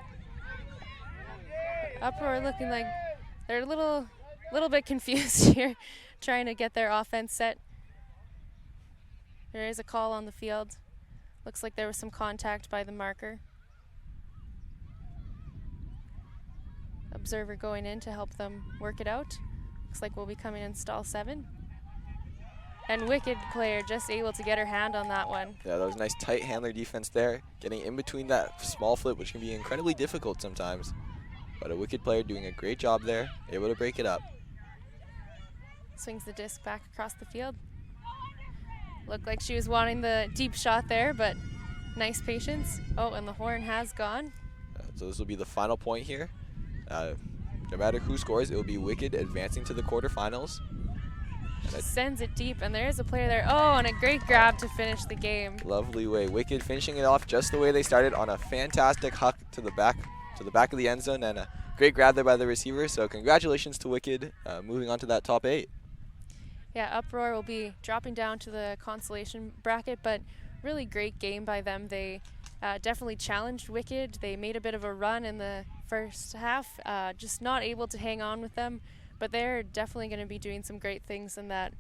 Uproar looking like they're a little bit confused here, trying to get their offense set. There is a call on the field. Looks like there was some contact by the marker. Observer going in to help them work it out. Looks like we'll be coming in stall 7. And Wicked player just able to get her hand on that one. Yeah, that was nice tight handler defense there, getting in between that small flip, which can be incredibly difficult sometimes. But a Wicked player doing a great job there, able to break it up. Swings the disc back across the field. Looked like she was wanting the deep shot there, but nice patience. Oh, and the horn has gone. So this will be the final point here. No matter who scores, it will be Wicked advancing to the quarterfinals. Sends it deep, and there is a player there. Oh, and a great grab to finish the game. Lovely way. Wicked finishing it off just the way they started, on a fantastic huck to the back of the end zone, and a great grab there by the receiver. So congratulations to Wicked, moving on to that top 8. Yeah, Uproar will be dropping down to the consolation bracket, but really great game by them. They definitely challenged Wicked. They made a bit of a run in the first half, just not able to hang on with them, but they're definitely going to be doing some great things in that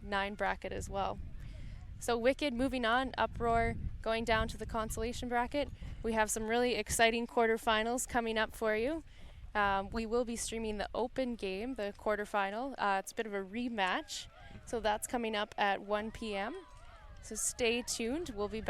9 bracket as well. So Wicked moving on, Uproar going down to the consolation bracket. We have some really exciting quarterfinals coming up for you. We will be streaming the open game, the quarterfinal. It's a bit of a rematch, so that's coming up at 1 p.m. So stay tuned. We'll be back.